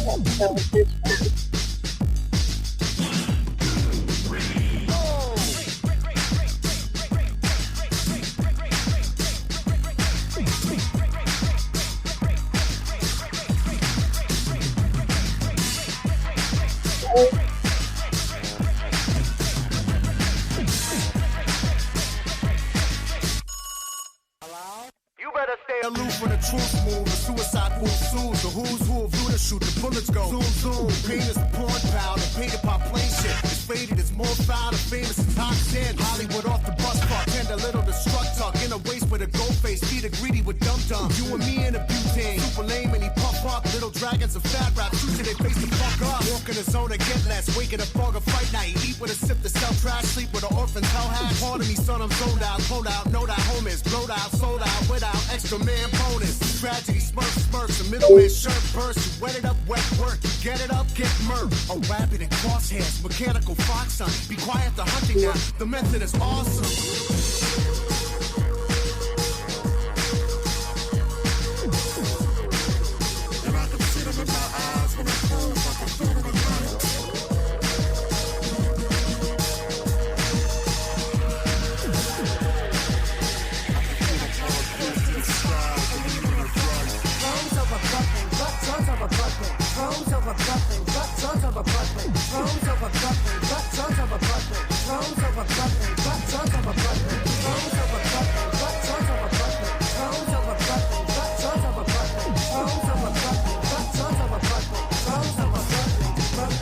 So it's fine. You better stay aloof when the truth moves. The suicide move sues. The who's who of Luda shoot. The bullets go zoom zoom. Pain is the porn pound. The painted by plain shit. It's faded, it's more foul. The famous is toxin. Hollywood off the bus park. Tend a little destruct talk. In a waist with a gold face. Feed a greedy with dum dum. You and me in a butane. Super lame and he puff up. Little dragons of fat rap. Shoot till they face the fuck up. Walk in the zone and get less. Wake in a fog of fight night. Eat with a sip to sell trash. Sleep with an orphan hell hat. Part of me son I'm zoned out. Cold out. Know that home is blowed out. Sold out. Without extra man bonus. Tragedy smirks. A middleman shirt burst. You wet it up, wet work. You get it up, get murked. A rabbit and crosshairs. Mechanical fox son. Be quiet, the hunting now. The method is awesome.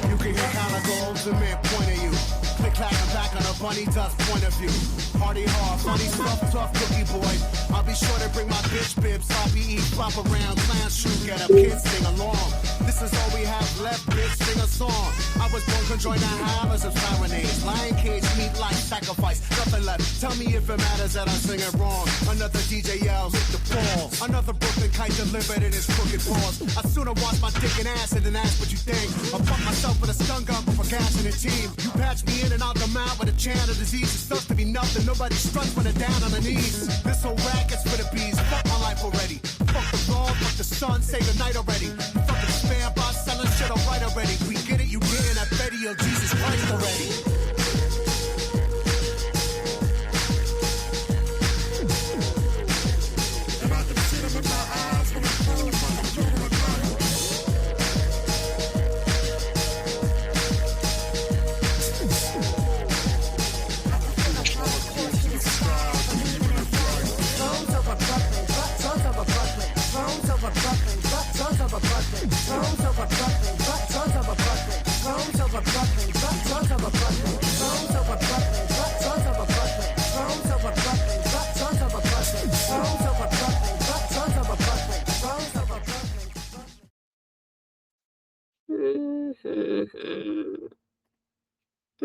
You can hear Caligo's ultimate point of you. Click clack and back on a bunny dust point of view. Party hard, funny stuff, tough cookie boy. I'll be sure to bring my bitch bibs. Sloppy eat, flop around, clown shoot, get up, kids sing along. This is all we have left, bitch, sing a song. I was born conjoined to havers of serenades. Lion cage, meat like sacrifice, nothing left. Tell me if it matters that I sing it wrong. Another DJ yells, hit the ball. Another broken kite delivered in his crooked paws. I sooner wash my dick in acid than ask what you think. I fuck myself with a stun gun for gas in a team. You patch me in and I'll come out with a chant of disease. It sucks to be nothing, nobody struts when they're down on their knees. This whole racket's for the bees, fuck my life already. Fuck the wrong, fuck the sun, save the night already. You fucking spam boss selling shit alright already. We get it, you getting that Betty, oh Jesus Christ already.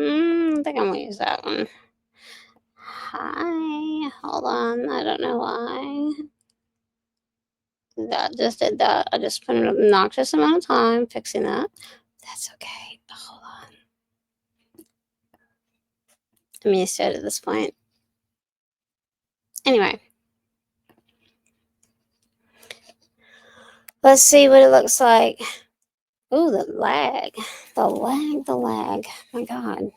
I think I'm gonna use that one. Hi, hold on. I don't know why. That just did that. I just spent an obnoxious amount of time fixing that. That's okay. Hold on. I'm used to it at this point. Anyway. Let's see what it looks like. Ooh, the lag. The lag. My God.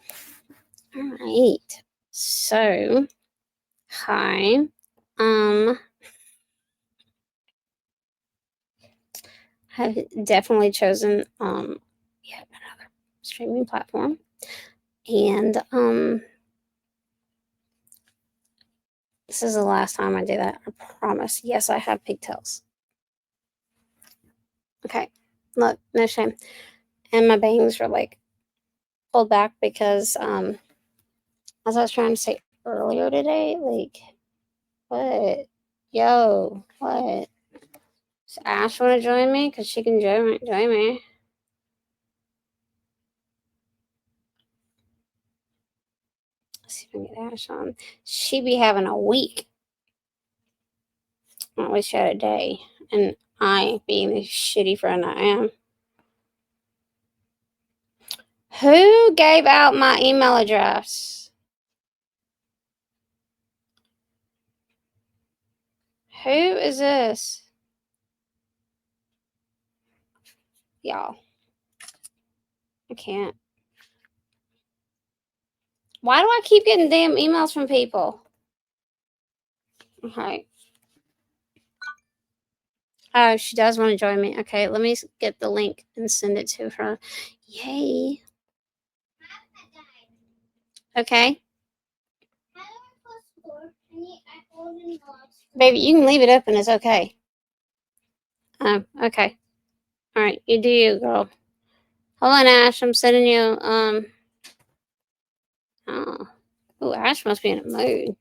All right. So, hi. I've definitely chosen yet another streaming platform. And this is the last time I do that. I promise. Yes, I have pigtails. Okay. Look, no shame. And my bangs were like pulled back because as I was trying to say earlier today, like, what? Yo, what? Does Ash want to join me? Because she can join me. Let's see if I can get Ash on. She be having a week. I wish she had a day. And I, being the shitty friend I am. Who gave out my email address? Who is this? Y'all, I can't. Why do I keep getting damn emails from people? Okay. Oh, she does want to join me. Okay, let me get the link and send it to her. Yay. Okay. Baby, you can leave it open. It's okay. Oh, okay. All right, you do you, girl. Hold on, Ash. I'm sending you. Oh, Ash must be in a mood.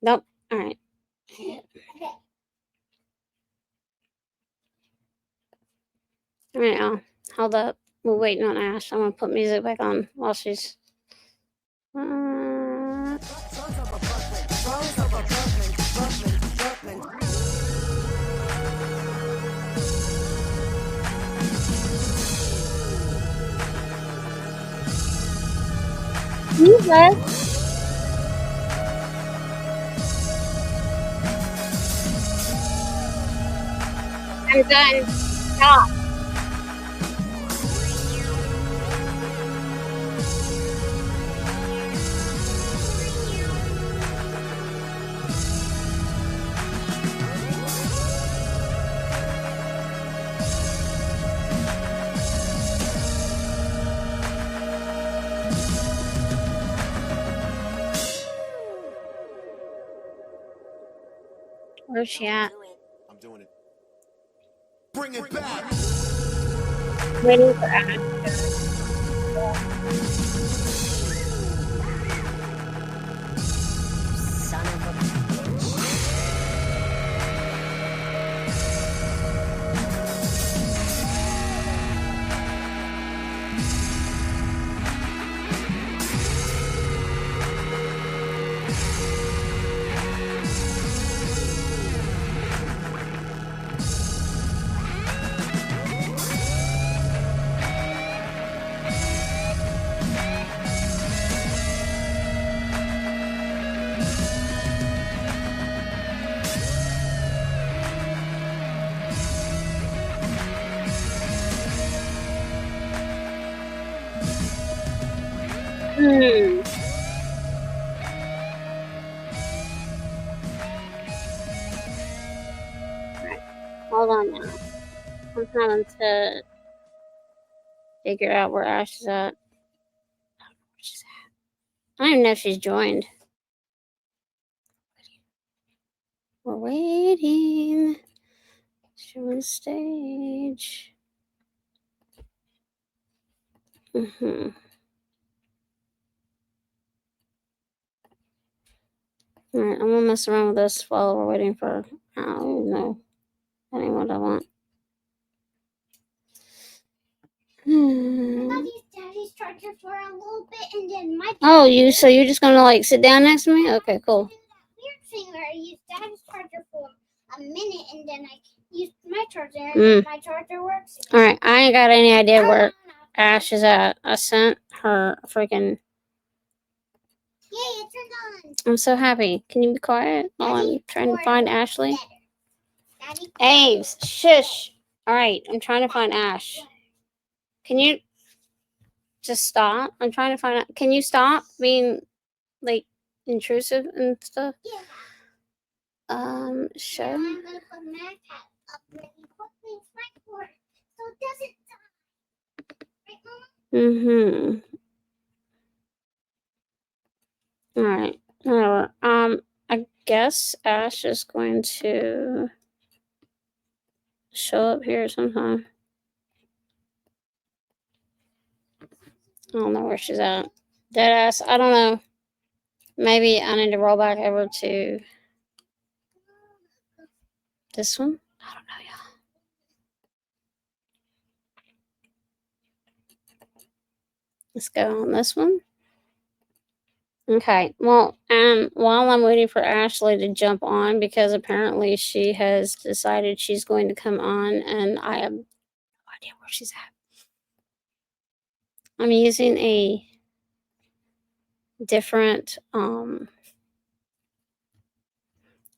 Nope. All right. All right, now. Hold up. We're waiting on Ash. I'm gonna put music back on while she's. You guys. I'm done. Stop. Where's she at? I'm doing it. Bring it back. Waiting for Ash. Son of a. Hold on now. I'm trying to figure out where Ash is at. I don't even know if she's joined. We're waiting. She's on stage. Alright, I'm gonna mess around with this while we're waiting for. I don't even know. That ain't what I want. Daddy's charger for a little bit, and then my. Oh, so you're just gonna like sit down next to me? Okay, cool. Weird thing where I used Daddy's charger for a minute, and then I used my charger, and then my charger works. Alright, I ain't got any idea where Ash is at. I sent her a freaking. Yay, it turned on. I'm so happy. Can you be quiet while I'm trying to find Ashley? Daddy. Aves, shush. Alright, I'm trying to find Ash. Can you just stop? I'm trying to find out. Can you stop being like intrusive and stuff? Yeah. Show. I'm gonna put my hat up really quickly right for it, so it doesn't die. Right, Mama? Alright. Whatever. I guess Ash is going to show up here sometime. I don't know where she's at. Deadass, I don't know. Maybe I need to roll back over to this one. I don't know, y'all. Let's go on this one. Okay. Well, while I'm waiting for Ashley to jump on, because apparently she has decided she's going to come on, and I have no idea where she's at. I'm using a different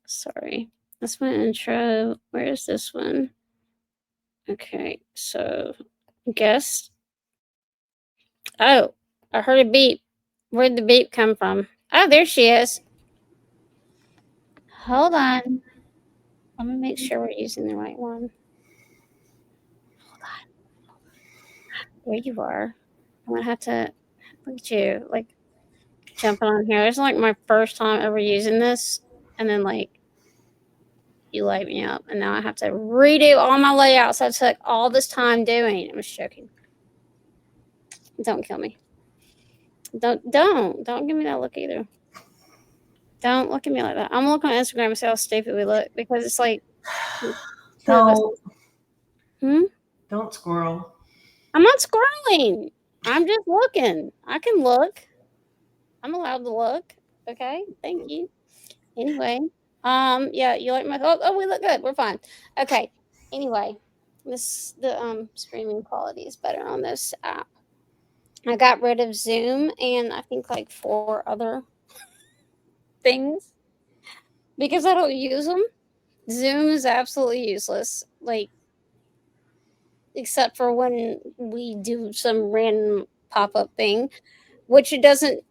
sorry. That's my intro. Where is this one? Okay, so guess. Oh, I heard a beep. Where'd the beep come from? Oh, there she is. Hold on. Let me make sure we're using the right one. Hold on. There you are. I'm gonna have to look at you, like jumping on here. It's like my first time ever using this, and then like you light me up, and now I have to redo all my layouts I took all this time doing. I'm just joking. Don't kill me. Don't give me that look either. Don't look at me like that. I'm gonna look on Instagram and see how stupid we look because it's like two of us. Don't. Don't squirrel. I'm not scrolling. I'm just looking. I can look. I'm allowed to look. Okay. Thank you. Anyway. Yeah, you like my oh we look good. We're fine. Okay. Anyway, the streaming quality is better on this app. I got rid of Zoom and I think like 4 other things because I don't use them. Zoom is absolutely useless. Like except for when we do some random pop-up thing, which it doesn't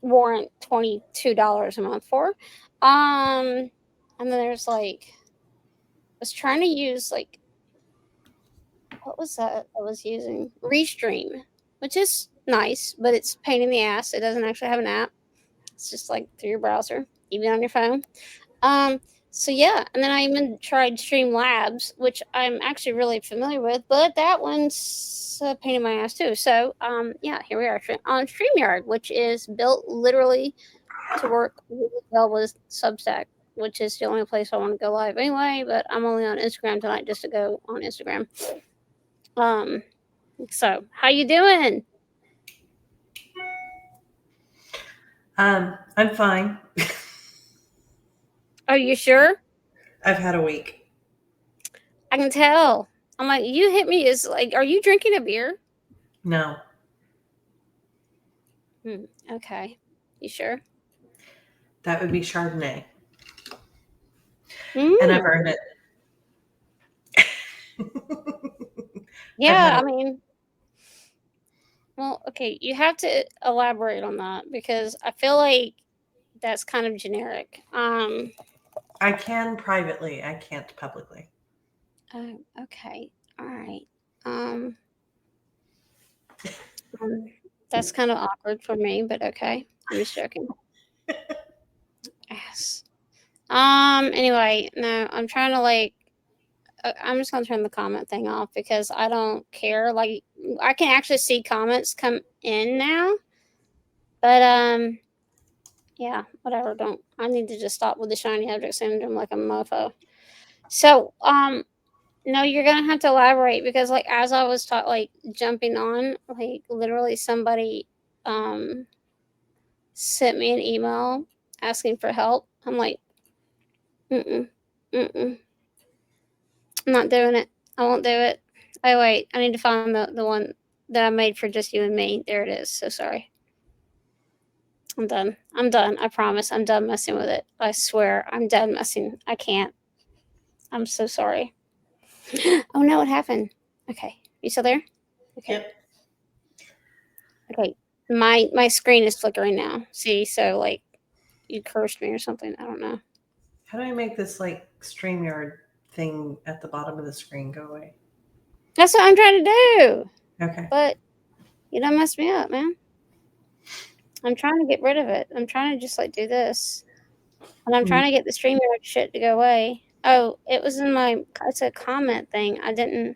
warrant $22 a month for. And then there's like I was trying to use like what was that I was using? Restream, which is nice, but it's a pain in the ass. It doesn't actually have an app. It's just like through your browser, even on your phone. So yeah, and then I even tried Streamlabs, which I'm actually really familiar with, but that one's a pain in my ass too. So yeah, here we are on StreamYard, which is built literally to work really well with Substack, which is the only place I want to go live anyway. But I'm only on Instagram tonight just to go on Instagram. So how you doing? I'm fine. Are you sure? I've had a week. I can tell. I'm like, you hit me as like, are you drinking a beer? No. Okay. You sure? That would be Chardonnay. Mm. And I've earned it. Yeah, I mean, well, okay, you have to elaborate on that because I feel like that's kind of generic. I can privately, I can't publicly. Oh, okay. All right. That's kind of awkward for me, but okay. I'm just joking. Yes. Anyway, no, I'm trying to like I'm just gonna turn the comment thing off because I don't care. Like I can actually see comments come in now. But yeah, whatever. Don't I need to just stop with the shiny object syndrome like a mofo. So, no, you're gonna have to elaborate because like as I was like jumping on, like literally somebody sent me an email asking for help. I'm like, mm-mm. I'm not doing it. I won't do it. Oh wait, I need to find the one that I made for just you and me. There it is. So sorry. I'm done. I'm done. I promise. I'm done messing with it. I swear. I'm done messing. I can't. I'm so sorry. Oh no, what happened? Okay. You still there? Okay. Yep. Okay. My screen is flickering now. See, so like you cursed me or something. I don't know. How do I make this like StreamYard thing at the bottom of the screen go away? That's what I'm trying to do. Okay. But you don't mess me up, man. I'm trying to get rid of it. I'm trying to just like do this. And I'm trying to get the StreamYard shit to go away. Oh, it was in my it's a comment thing. I don't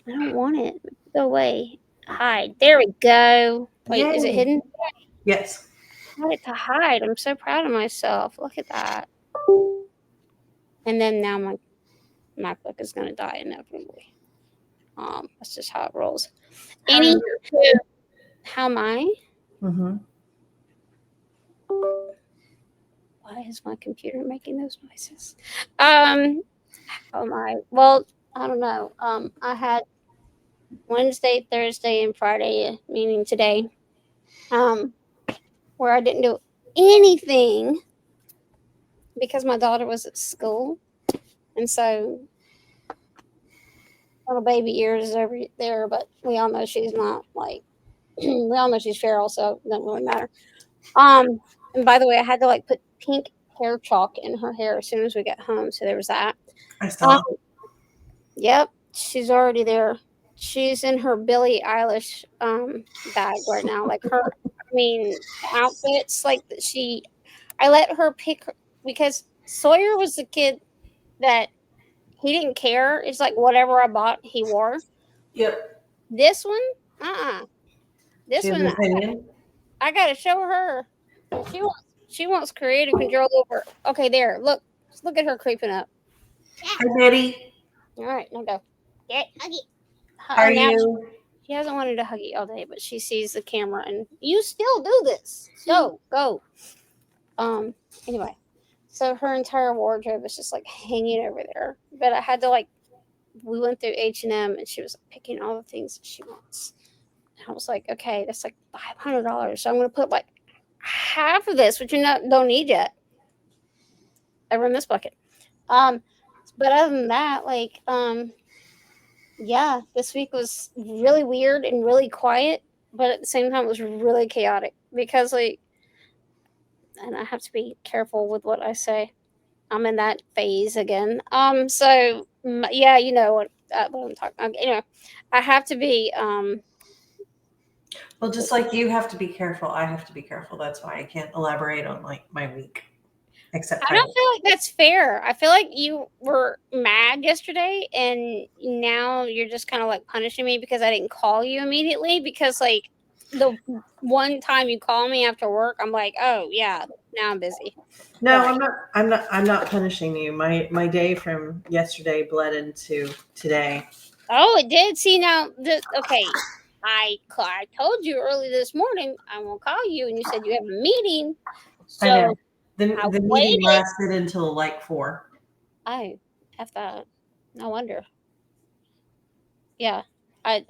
want it. Go away. Hide. There we go. Wait, is it Yay. hidden? Yes. I want it to hide. I'm so proud of myself. Look at that. And then now my MacBook is gonna die inevitably. That's just how it rolls. Anywho, how am I? Mm-hmm. Why is my computer making those noises? How am I? Well, I don't know. I had Wednesday, Thursday, and Friday, meaning today, where I didn't do anything because my daughter was at school, and so little baby ears over there, but we all know she's not like we all know she's feral, so it doesn't really matter. And by the way, I had to like put pink hair chalk in her hair as soon as we got home, so there was that. I Um, saw. yep, she's already there. She's in her Billie Eilish bag right now. Like her, I mean, outfits. Like I let her pick because Sawyer was the kid that he didn't care. It's like whatever I bought, he wore. Yep. This one, this She has one, an opinion. I gotta show her. She wants creative control over. Okay, there. Look at her creeping up. Hi, Betty. All right, now go. Get huggy. How are Now you? she hasn't wanted to hug you all day, but she sees the camera and you still do this. Go. Anyway, so her entire wardrobe is just like hanging over there. But I had to like we went through H&M and she was picking all the things that she wants. And I was like, okay, that's like $500. So I'm gonna put like half of this, which don't need yet, over in this bucket. But other than that, like, yeah, this week was really weird and really quiet, but at the same time, it was really chaotic because, like, and I have to be careful with what I say. I'm in that phase again. Yeah, you know what I'm talking. You know, I have to be. Well, just like you have to be careful, I have to be careful. That's why I can't elaborate on like my week. Except I don't feel like that's fair. I feel like you were mad yesterday, and now you're just kind of like punishing me because I didn't call you immediately. Because like the one time you call me after work, I'm like, oh yeah, now I'm busy. No, Right. I'm not punishing you. My day from yesterday bled into today. Oh, it did. See now, okay. I told you early this morning I won't call you, and you said you have a meeting. I know. So The I meeting waited. lasted until like 4. Oh, F that. No wonder. Yeah. I'd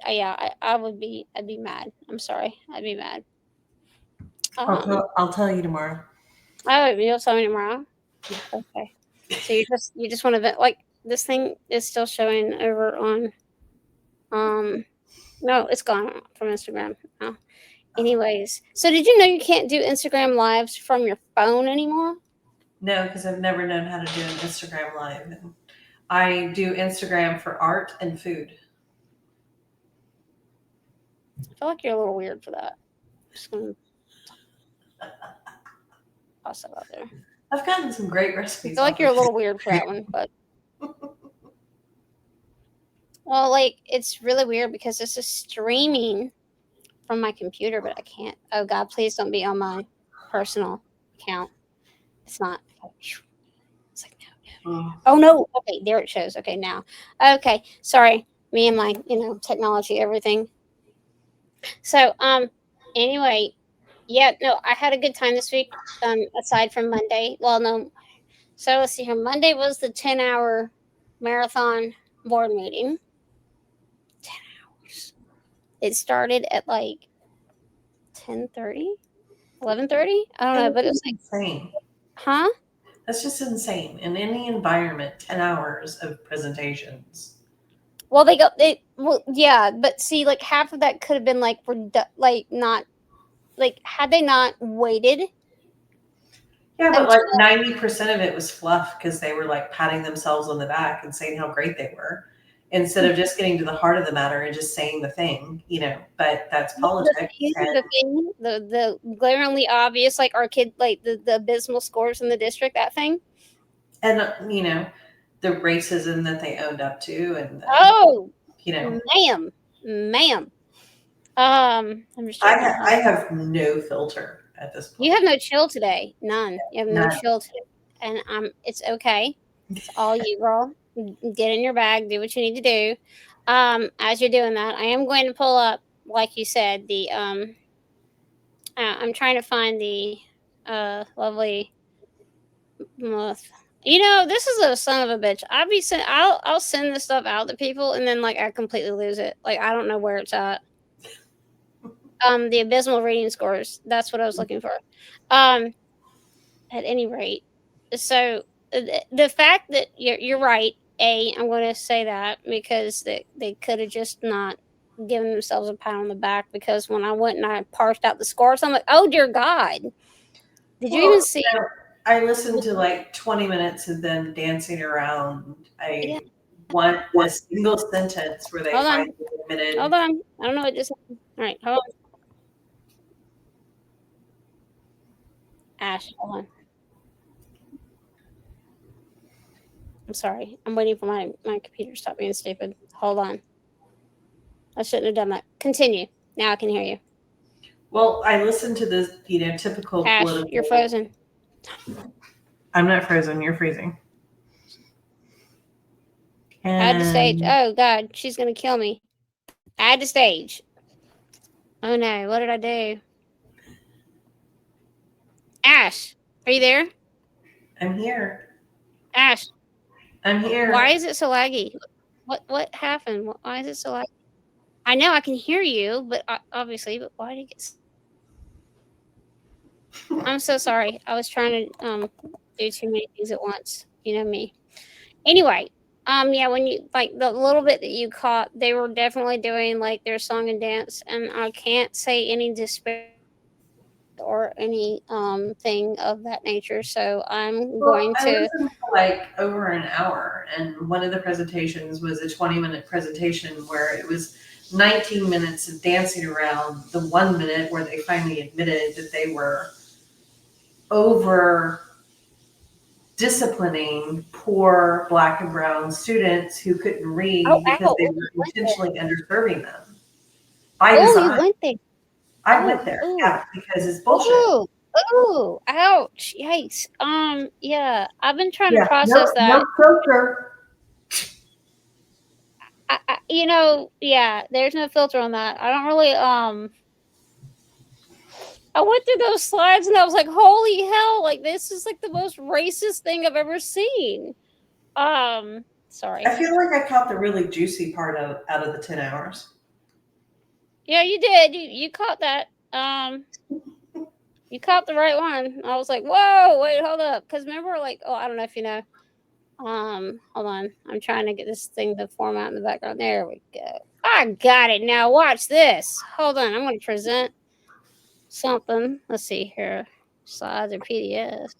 be mad. I'm sorry. I'd be mad. I'll tell you tomorrow. Oh, you'll tell me tomorrow. Okay. So you just want to like this thing is still showing over on no, it's gone from Instagram now. Anyways, so did you know you can't do Instagram lives from your phone anymore? No, because I've never known how to do an Instagram live. And I do Instagram for art and food. I feel like you're a little weird for that. I'm just gonna toss that out there. I've gotten some great I recipes. feel like you're a little weird for that one, but well, like it's really weird because this is streaming from my computer, but I can't. Oh God, please don't be on my personal account. It's not. It's like no. Mm. Oh no. Okay, there it shows. Okay, now. Okay, sorry. Me and my, technology, everything. So, anyway, yeah, no, I had a good time this week. Aside from Monday. Well, no. So let's see here. Monday was the 10-hour marathon board meeting. 10 hours. It started at like 10:30, 11:30. I don't know, but it was like, insane. huh? That's just insane. In any environment, 10 hours of presentations. Well, yeah, but see, like half of that could have been like not like had they not waited. Yeah, but like 90% of it was fluff because they were like patting themselves on the back and saying how great they were instead of just getting to the heart of the matter and just saying the thing, but that's politics. The thing, the glaringly obvious, like our kid, like the abysmal scores in the district, that thing. And, the racism that they owned up to. And, ma'am. I'm just I have no filter at this point. You have no chill today. None. You have no chill today. And it's okay. It's all you, girl. Get in your bag, do what you need to do. As you're doing that, I am going to pull up, like you said, the I'm trying to find the lovely this is a son of a bitch. I'll send this stuff out to people and then like I completely lose it. Like I don't know where it's at. The abysmal reading scores. That's what I was looking for. At any rate, so the fact that you're right, I'm going to say that because they could have just not given themselves a pat on the back, because when I went and I parsed out the scores, I'm like, oh dear God. Did you even see? I listened to like 20 minutes of them dancing around. Yeah. I want a single sentence where they Hold on. finally admitted. Hold on. I don't know what just happened. All right, hold on. Ash, hold on. I'm sorry. I'm waiting for my computer to stop being stupid. Hold on. I shouldn't have done that. Continue. Now I can hear you. Well, I listened to this, typical Ash, political. you're frozen. I'm not frozen. You're freezing. Add to stage. Oh God, she's gonna kill me. Add to stage. Oh no, what did I do? Ash, are you there? I'm here. Ash, I'm here. why is it so laggy? What happened? Why is it so laggy? I know I can hear you, but obviously, but why did it get? I'm so sorry. I was trying to do too many things at once. You know me. Anyway, yeah, when you like the little bit that you caught, they were definitely doing like their song and dance, and I can't say any despair or any thing of that nature. So I'm going I to. listened for like over an hour, and one of the presentations was a 20-minute presentation where it was 19 minutes of dancing around the 1 minute where they finally admitted that they were over disciplining poor Black and brown students who couldn't read because they were intentionally underserving them. By design. You went there. I went there, yeah, because it's bullshit. Ooh, ouch, yikes. Yeah, I've been trying to process that. No filter. You know, yeah, there's no filter on that. I don't really, I went through those slides and I was like, holy hell, like this is like the most racist thing I've ever seen. Sorry. I feel like I caught the really juicy part out of the 10 hours. Yeah, you did. You caught that. You caught the right one. I was like, whoa, wait, hold up. Because remember, like, oh, I don't know if you know. Hold on. I'm trying to get this thing to format in the background. There we go. I got it. Now watch this. Hold on. I'm going to present something. Let's see here. Slides or PDFs.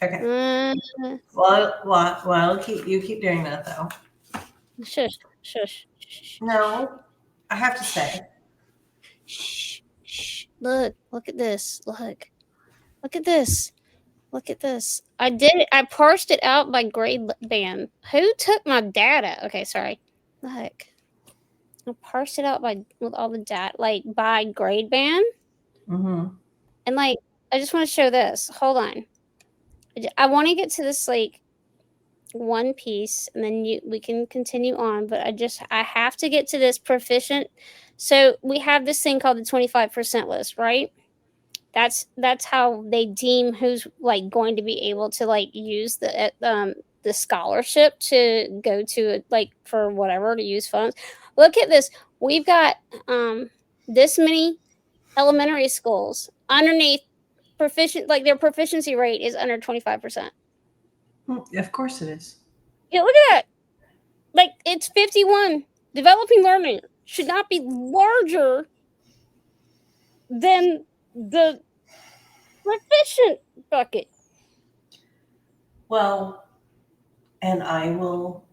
Okay. Well, you keep doing that though. Shush. No, I have to say. Shh. Look at this. Look at this. Look at this. I did it. I parsed it out by grade band. Who took my data? Okay, sorry. Look. I parsed it out with all the data, like by grade band. Mm-hmm. And like, I just want to show this. Hold on. I want to get to this like one piece, and then we can continue on. But I have to get to this proficient. So we have this thing called the 25% list, right? That's how they deem who's like going to be able to like use the scholarship to go to like for whatever to use funds. Look at this. We've got this many elementary schools underneath proficient, like their proficiency rate is under 25%. Of course it is. Yeah, look at that. Like it's 51. Developing learning should not be larger than the proficient bucket. Well, and I will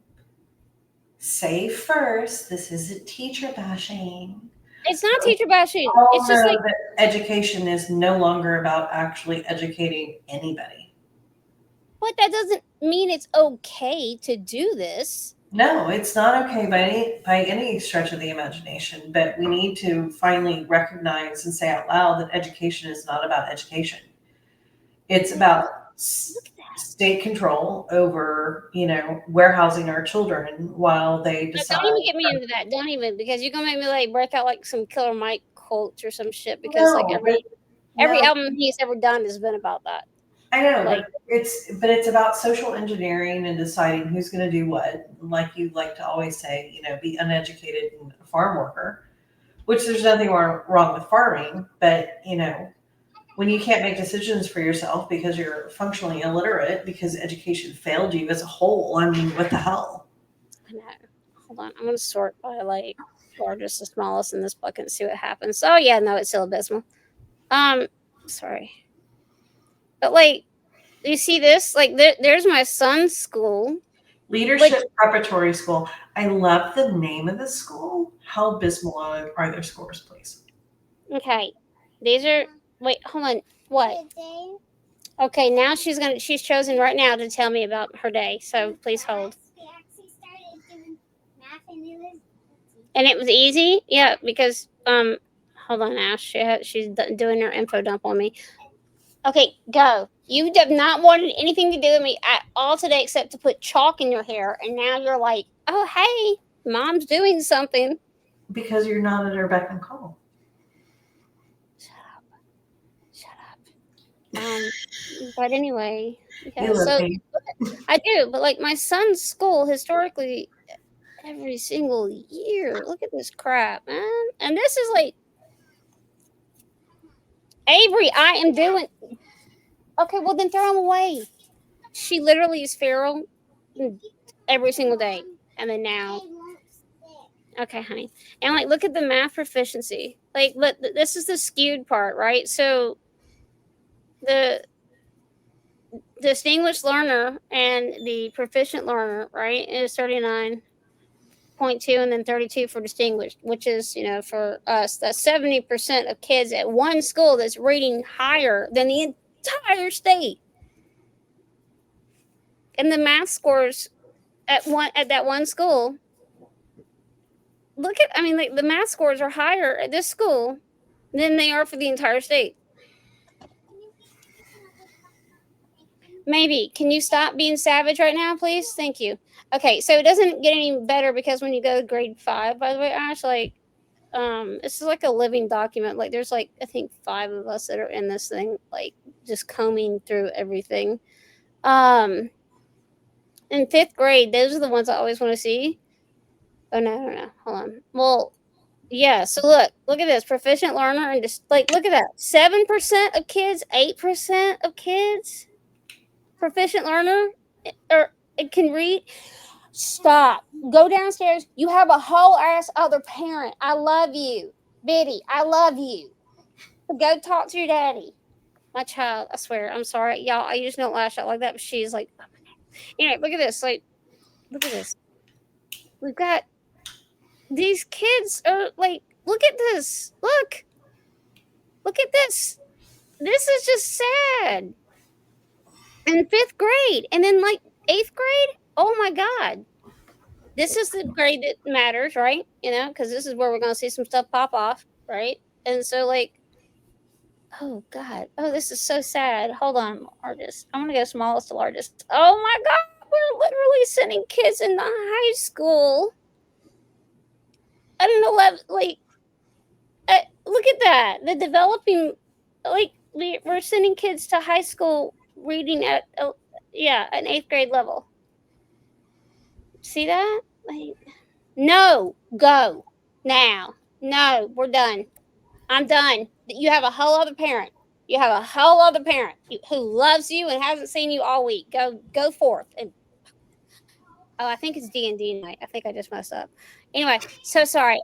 say first, this isn't teacher bashing. It's not teacher bashing. It's just like that education is no longer about actually educating anybody. But that doesn't mean it's okay to do this. No, it's not okay by any stretch of the imagination, but we need to finally recognize and say out loud that education is not about education. It's about state control over, warehousing our children while they decide. Don't even get me into that. Don't even, because you're gonna make me like break out like some Killer Mike quotes or some shit, because every album he's ever done has been about that. I know, but it's about social engineering and deciding who's going to do what. Like you like to always say, be uneducated and a farm worker, which there's nothing wrong with farming. But, when you can't make decisions for yourself because you're functionally illiterate because education failed you as a whole, I mean, what the hell? I know. Hold on. I'm gonna sort by like largest to smallest in this bucket and see what happens. Oh yeah, no, it's still abysmal. Sorry. But like, you see this? Like, there's my son's school. Leadership Preparatory School. I love the name of the school. How abysmal are their scores, please? Okay, these are. Wait, hold on. What? Today, Okay, now she's chosen right now to tell me about her day. So please hold. we actually started doing math and it was And it was easy, yeah, because hold on, Ash. She's doing her info dump on me. Okay, go. You have not wanted anything to do with me at all today except to put chalk in your hair, and now you're like, oh hey, mom's doing something. Because you're not at her beck and call. Shut up. But anyway, yeah, You love so me. I do, but like my son's school historically every single year. Look at this crap, man. And this is like Avery, I am doing okay, well then throw them away. She literally is feral every single day. And then now it won't stick. okay, honey. And like look at the math proficiency. Like look, this is the skewed part, right? So the distinguished learner and the proficient learner, right, is 39.2 and then 32 for distinguished, which is, you know, for us, that's 70% of kids at one school that's rating higher than the entire state. And the math scores at that one school, look at, I mean, like the math scores are higher at this school than they are for the entire state. Maybe. Can you stop being savage right now, please? Thank you. Okay, so it doesn't get any better because when you go to grade 5, by the way, Ash, like, this is like a living document. Like, there's like, I think 5 of us that are in this thing, like, just combing through everything. In 5th grade, those are the ones I always want to see. Oh, no. Hold on. Well, yeah, so look at this. Proficient learner and just, like, look at that. 7% of kids, 8% of kids. Proficient learner or it can read. Stop. Go downstairs. You have a whole ass other parent. I love you. Biddy, I love you. Go talk to your daddy. My child, I swear. I'm sorry. Y'all, I just don't lash out like that, but she's like, oh my God. Anyway, look at this. Like, look at this. We've got these kids are like, look at this. Look at this. This is just sad. In 5th grade, and then like 8th grade, oh my God, this is the grade that matters, right? You know, because this is where we're gonna see some stuff pop off, right? And so like, oh God, oh, this is so sad. Hold on, largest, I'm gonna go smallest to largest. Oh my God, we're literally sending kids in the high school at an 11, like, look at that, the developing, like, we're sending kids to high school reading at an 8th grade level. See that? Like, no, go now. No, we're done. I'm done. You have a whole other parent. You have a whole other parent who loves you and hasn't seen you all week. Go forth. And oh, I think it's D&D night. I think I just messed up. Anyway, so sorry.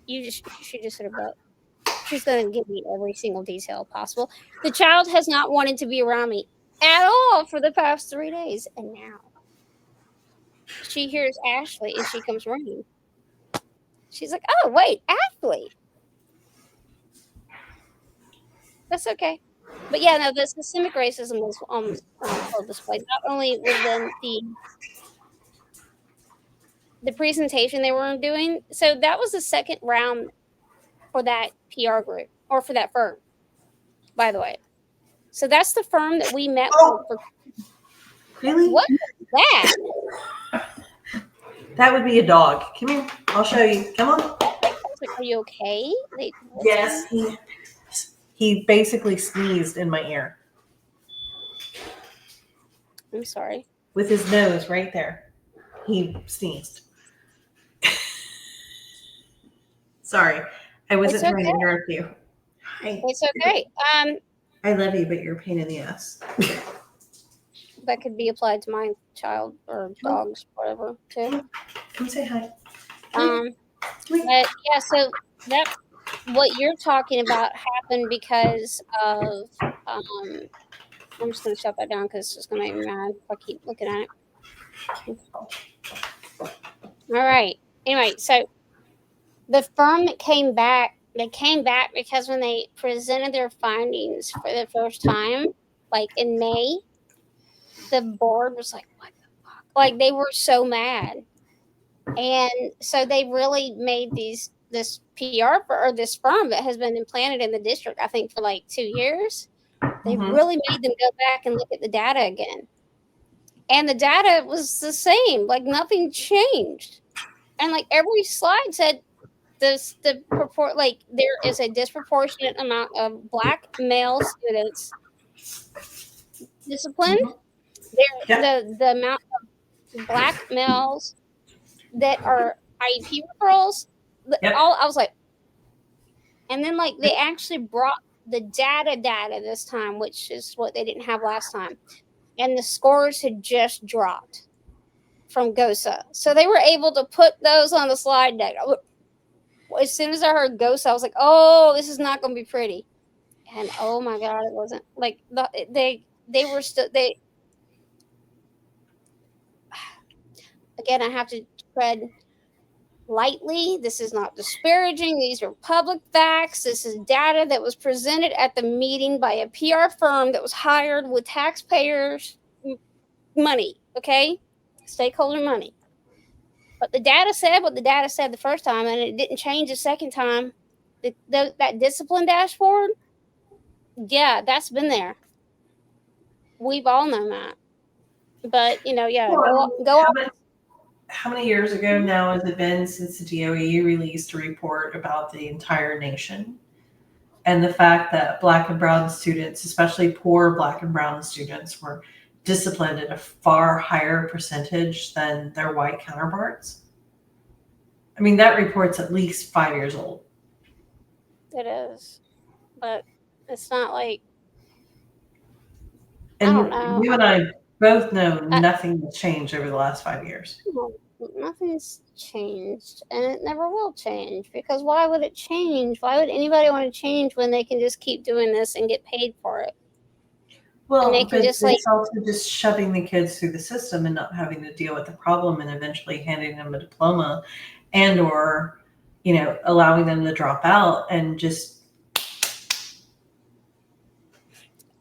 You should just sort of vote. She's going to give me every single detail possible. The child has not wanted to be around me at all for the past 3 days. And now she hears Ashley and she comes running. She's like, oh, wait, Ashley. That's okay. But yeah, no, the systemic racism was on full display. Not only within the presentation they were doing. So that was the second round for that PR group or for that firm, by the way. So that's the firm that we met for. Really? What is that? That would be a dog. Come here. I'll show you. Come on. Like, are you okay? Like, Yes. He basically sneezed in my ear. I'm sorry. With his nose right there. He sneezed. Sorry. I wasn't trying to interrupt you. Hi. It's okay. I love you, but you're a pain in the ass. that could be applied to my child or dogs, whatever, too. Come say hi. But yeah, so that what you're talking about happened because of I'm just gonna shut that down because it's just gonna make me mad if I keep looking at it. All right. Anyway, so the firm that came back, they came back because when they presented their findings for the first time, like in May, the board was like, "What the fuck?" Like they were so mad, and so they really made this PR or this firm that has been implanted in the district, I think, for like 2 years. They really made them go back and look at the data again, and the data was the same. Like nothing changed, and like every slide said the purport, like there is a disproportionate amount of Black male students disciplined. The amount of Black males that are IEP referrals. All I was like, and then like they actually brought the data this time, which is what they didn't have last time, and the scores had just dropped from GOSA, so they were able to put those on the slide deck. As soon as I heard GOSA, I was like, "Oh, this is not going to be pretty." And oh my god, it wasn't. Like they were still they. Again, I have to tread lightly. This is not disparaging. These are public facts. This is data that was presented at the meeting by a PR firm that was hired with taxpayers' money. Okay, stakeholder money. But the data said what the data said the first time, and it didn't change the second time. That discipline dashboard, yeah, that's been there. We've all known that. But go on. How many years ago now has it been since the DOE released a report about the entire nation and the fact that Black and brown students, especially poor Black and brown students, were disciplined at a far higher percentage than their white counterparts? I mean, that report's at least 5 years old. It is, but it's not like. And I don't know. you and I both know nothing has changed over the last 5 years. Nothing's changed, and it never will change, because why would it change? Why would anybody want to change when they can just keep doing this and get paid for it? Well, and they can but just it's also just shoving the kids through the system and not having to deal with the problem and eventually handing them a diploma and or, allowing them to drop out and just.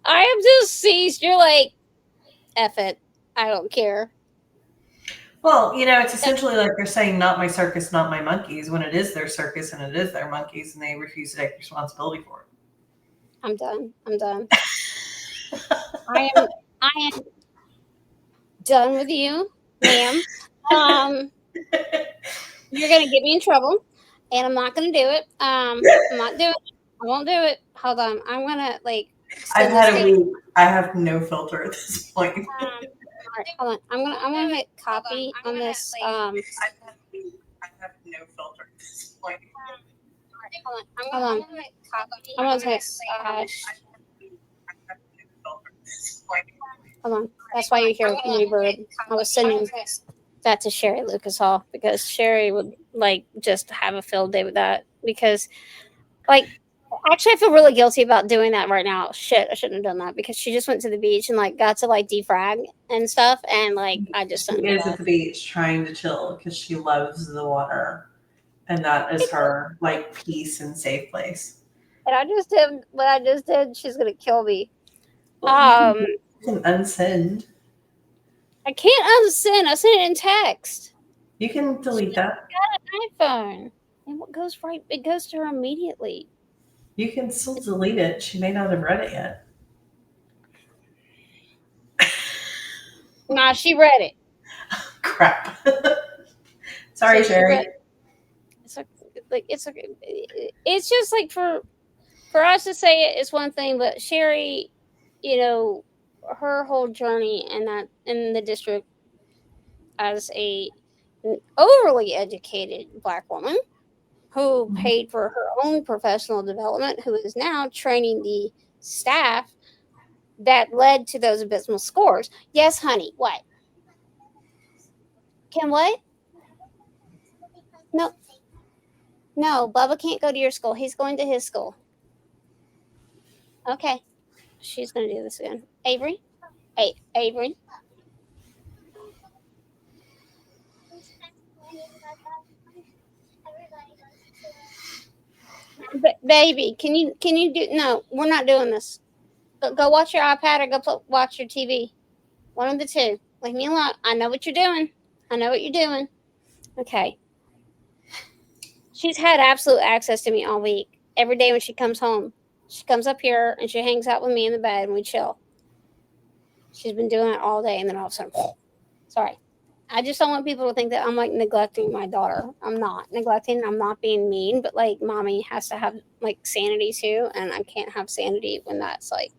I have just seized. You're like, F it. I don't care. Well, it's essentially like they're saying, not my circus, not my monkeys, when it is their circus and it is their monkeys and they refuse to take responsibility for it. I'm done. I am done with you, ma'am. You're going to get me in trouble, and I'm not going to do it. I'm not doing it. I won't do it. Hold on. I'm going to, I've had a week. I have no filter at this point. All right, hold on. I'm gonna hit copy on this. I have no filter at this point. Hold on. I'm gonna text. Hold on. That's why you hear reverb. I was sending that to Sherry Lucas Hall because Sherry would just have a field day with that, because actually I feel really guilty about doing that right now. Shit, I shouldn't have done that, because she just went to the beach and got to defrag and stuff, and I just she is at the beach trying to chill because she loves the water, and that is her peace and safe place. And I just did what I just did. She's gonna kill me. Well, you can unsend. I can't unsend. I sent it in text. You can delete that. I got an iPhone, and what goes right? It goes to her immediately. You can still delete it. She may not have read it yet. Nah, she read it. Crap. Sorry, Sherry. It's just for us to say it is one thing, but Sherry, her whole journey in the district as an overly educated Black woman who paid for her own professional development, who is now training the staff that led to those abysmal scores. Yes, honey. What? Can what? No. No, Bubba can't go to your school. He's going to his school. Okay. She's going to do this again. Avery? Hey, Avery? Baby, can you do? No, we're not doing this. Go watch your iPad or go watch your TV. One of the two. Leave me alone. I know what you're doing. I know what you're doing. Okay. She's had absolute access to me all week. Every day when she comes home, she comes up here and she hangs out with me in the bed and we chill. She's been doing it all day, and then all of a sudden, sorry. I just don't want people to think that I'm like neglecting my daughter. I'm not neglecting. I'm not being mean, but like mommy has to have like sanity too, and I can't have sanity when that's like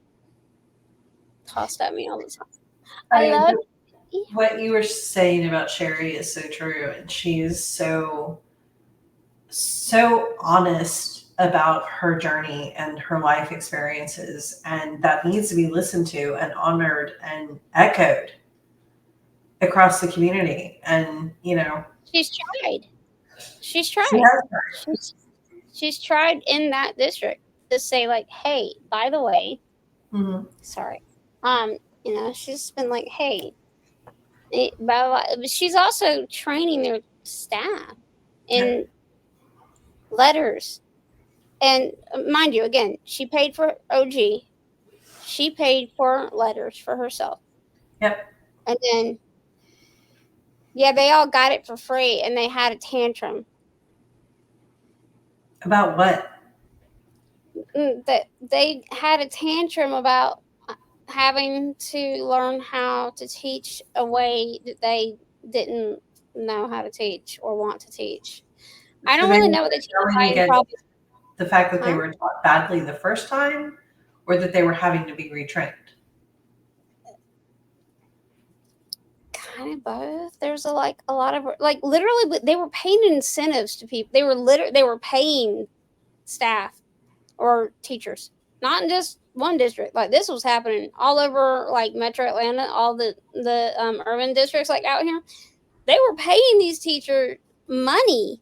tossed at me all the time. I love what you were saying about Sherry is so true, and she is so honest about her journey and her life experiences, and that needs to be listened to and honored and echoed across the community. And she's tried. She's tried. She has She's tried in that district to say like, hey, by the way, sorry, she's been like, hey, but she's also training their staff in letters. And mind you, again, she paid for OG. She paid for letters for herself. Yep. And then, they all got it for free, and they had a tantrum. About what? That they had a tantrum about having to learn how to teach a way that they didn't know how to teach or want to teach. I don't really know what the fact that they were taught badly the first time, or that they were having to be retrained. Kind of both. There's a lot of literally they were paying incentives to people. They were paying staff or teachers, not in just one district. Like this was happening all over like Metro Atlanta, all the urban districts like out here. They were paying these teachers money,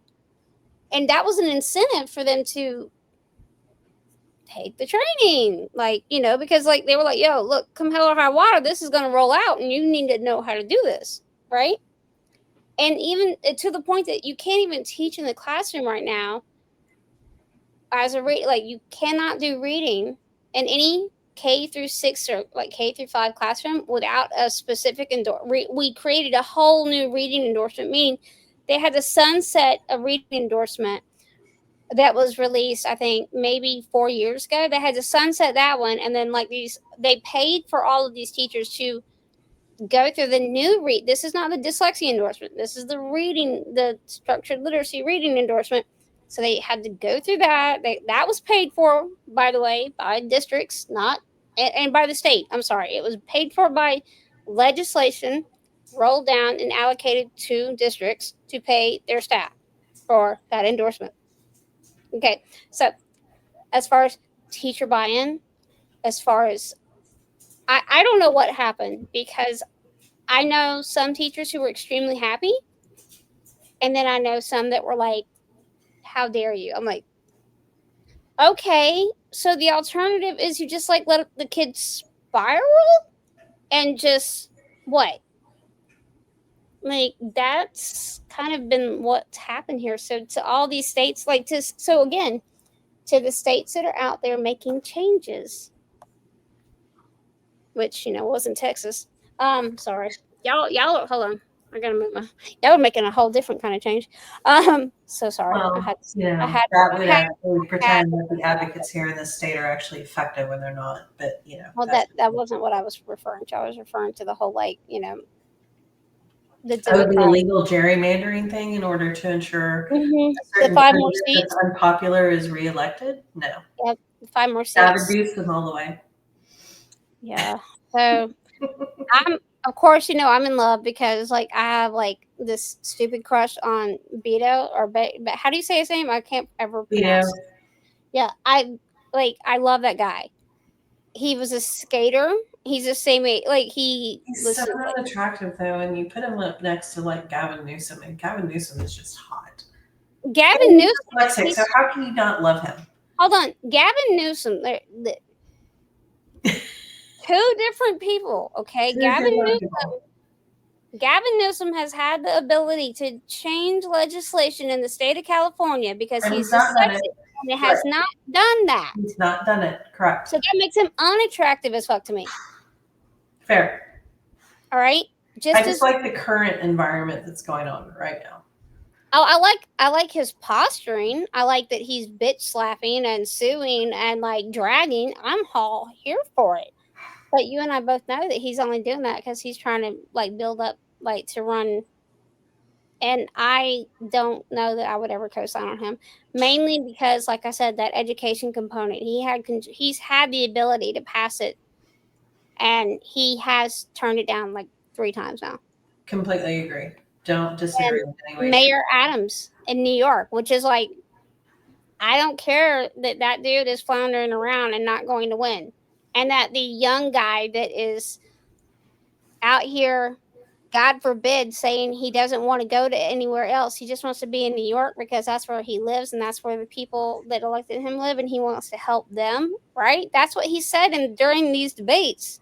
and that was an incentive for them to take the training, because they were like, yo, look, come hell or high water, this is going to roll out and you need to know how to do this, right? And even to the point that you can't even teach in the classroom right now as you cannot do reading in any K through 6 or like K through 5 classroom without a specific we created a whole new reading endorsement, meaning they had to sunset a reading endorsement that was released, I think, maybe 4 years ago. They had to sunset that one, and then they paid for all of these teachers to go through the new this is not the dyslexia endorsement. This is the structured literacy reading endorsement. So they had to go through that. That was paid for, by the way, by districts, and by the state. I'm sorry. It was paid for by legislation, rolled down and allocated to districts to pay their staff for that endorsement. Okay, so as far as teacher buy-in, as far as I don't know what happened, because I know some teachers who were extremely happy, and then I know some that were like, how dare you? I'm like, okay, so the alternative is you just like let the kids spiral and just what? Like that's kind of been what's happened here. So to all these states, to the states that are out there making changes, which wasn't Texas. Sorry, y'all. Hold on, I gotta move y'all are making a whole different kind of change. So sorry. Well, that would actually pretend that the advocates here in this state are actually effective when they're not. But well, that wasn't what I was referring to. I was referring to the whole the illegal gerrymandering thing in order to ensure the 5 more seats that's unpopular is reelected. No. Yep, 5 more seats. Gotta reduce them all the way. Yeah. So of course, I'm in love because I have this stupid crush on Beto or how do you say his name? I can't ever pronounce it. Yeah, I love that guy. He was a skater He's the same age. Like he He's was. so unattractive though, and you put him up next to like Gavin Newsom, and Gavin Newsom is just hot. Gavin And Newsom. he's dyslexic, so how can you not love him? Hold on, Gavin Newsom. Two different people. Okay, Two Gavin different Newsom. people. Gavin Newsom has had the ability to change legislation in the state of California because And he's he's not done it. dyslexic, and it has Right. not done that. He's not done it. Correct. So that makes him unattractive as fuck to me. Fair. All right, I just like the current environment that's going on right now. Oh, I like his posturing. I like that he's bitch slapping and suing and like dragging. I'm all here for it. But you and I both know that he's only doing that because he's trying to like build up like to run. And I don't know that I would ever co-sign on him, mainly because, like I said, that education component. He's had the ability to pass it, and he has turned it down like 3 times now. Completely agree. Don't disagree with any way. Mayor Adams in New York, which is like, I don't care that dude is floundering around and not going to win. And that the young guy that is out here, God forbid, saying he doesn't want to go to anywhere else. He just wants to be in New York because that's where he lives and that's where the people that elected him live, and he wants to help them, right? That's what he said during these debates.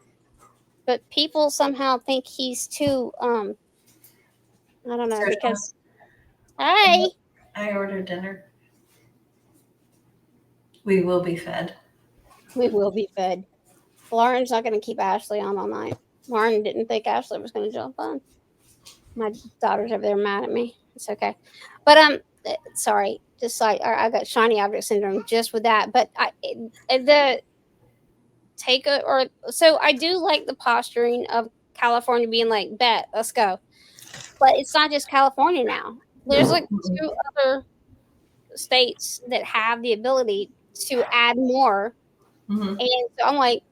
But people somehow think he's too, I don't know, because, hi. I ordered dinner. We will be fed. We will be fed. Lauren's not going to keep Ashley on all night. Lauren didn't think Ashley was going to jump on. My daughter's over there mad at me. It's okay. But sorry, just like I got shiny object syndrome just with that. But so I do like the posturing of California being like, bet, let's go. But it's not just California now. There's like 2 other states that have the ability to add more. Mm-hmm. And so I'm like,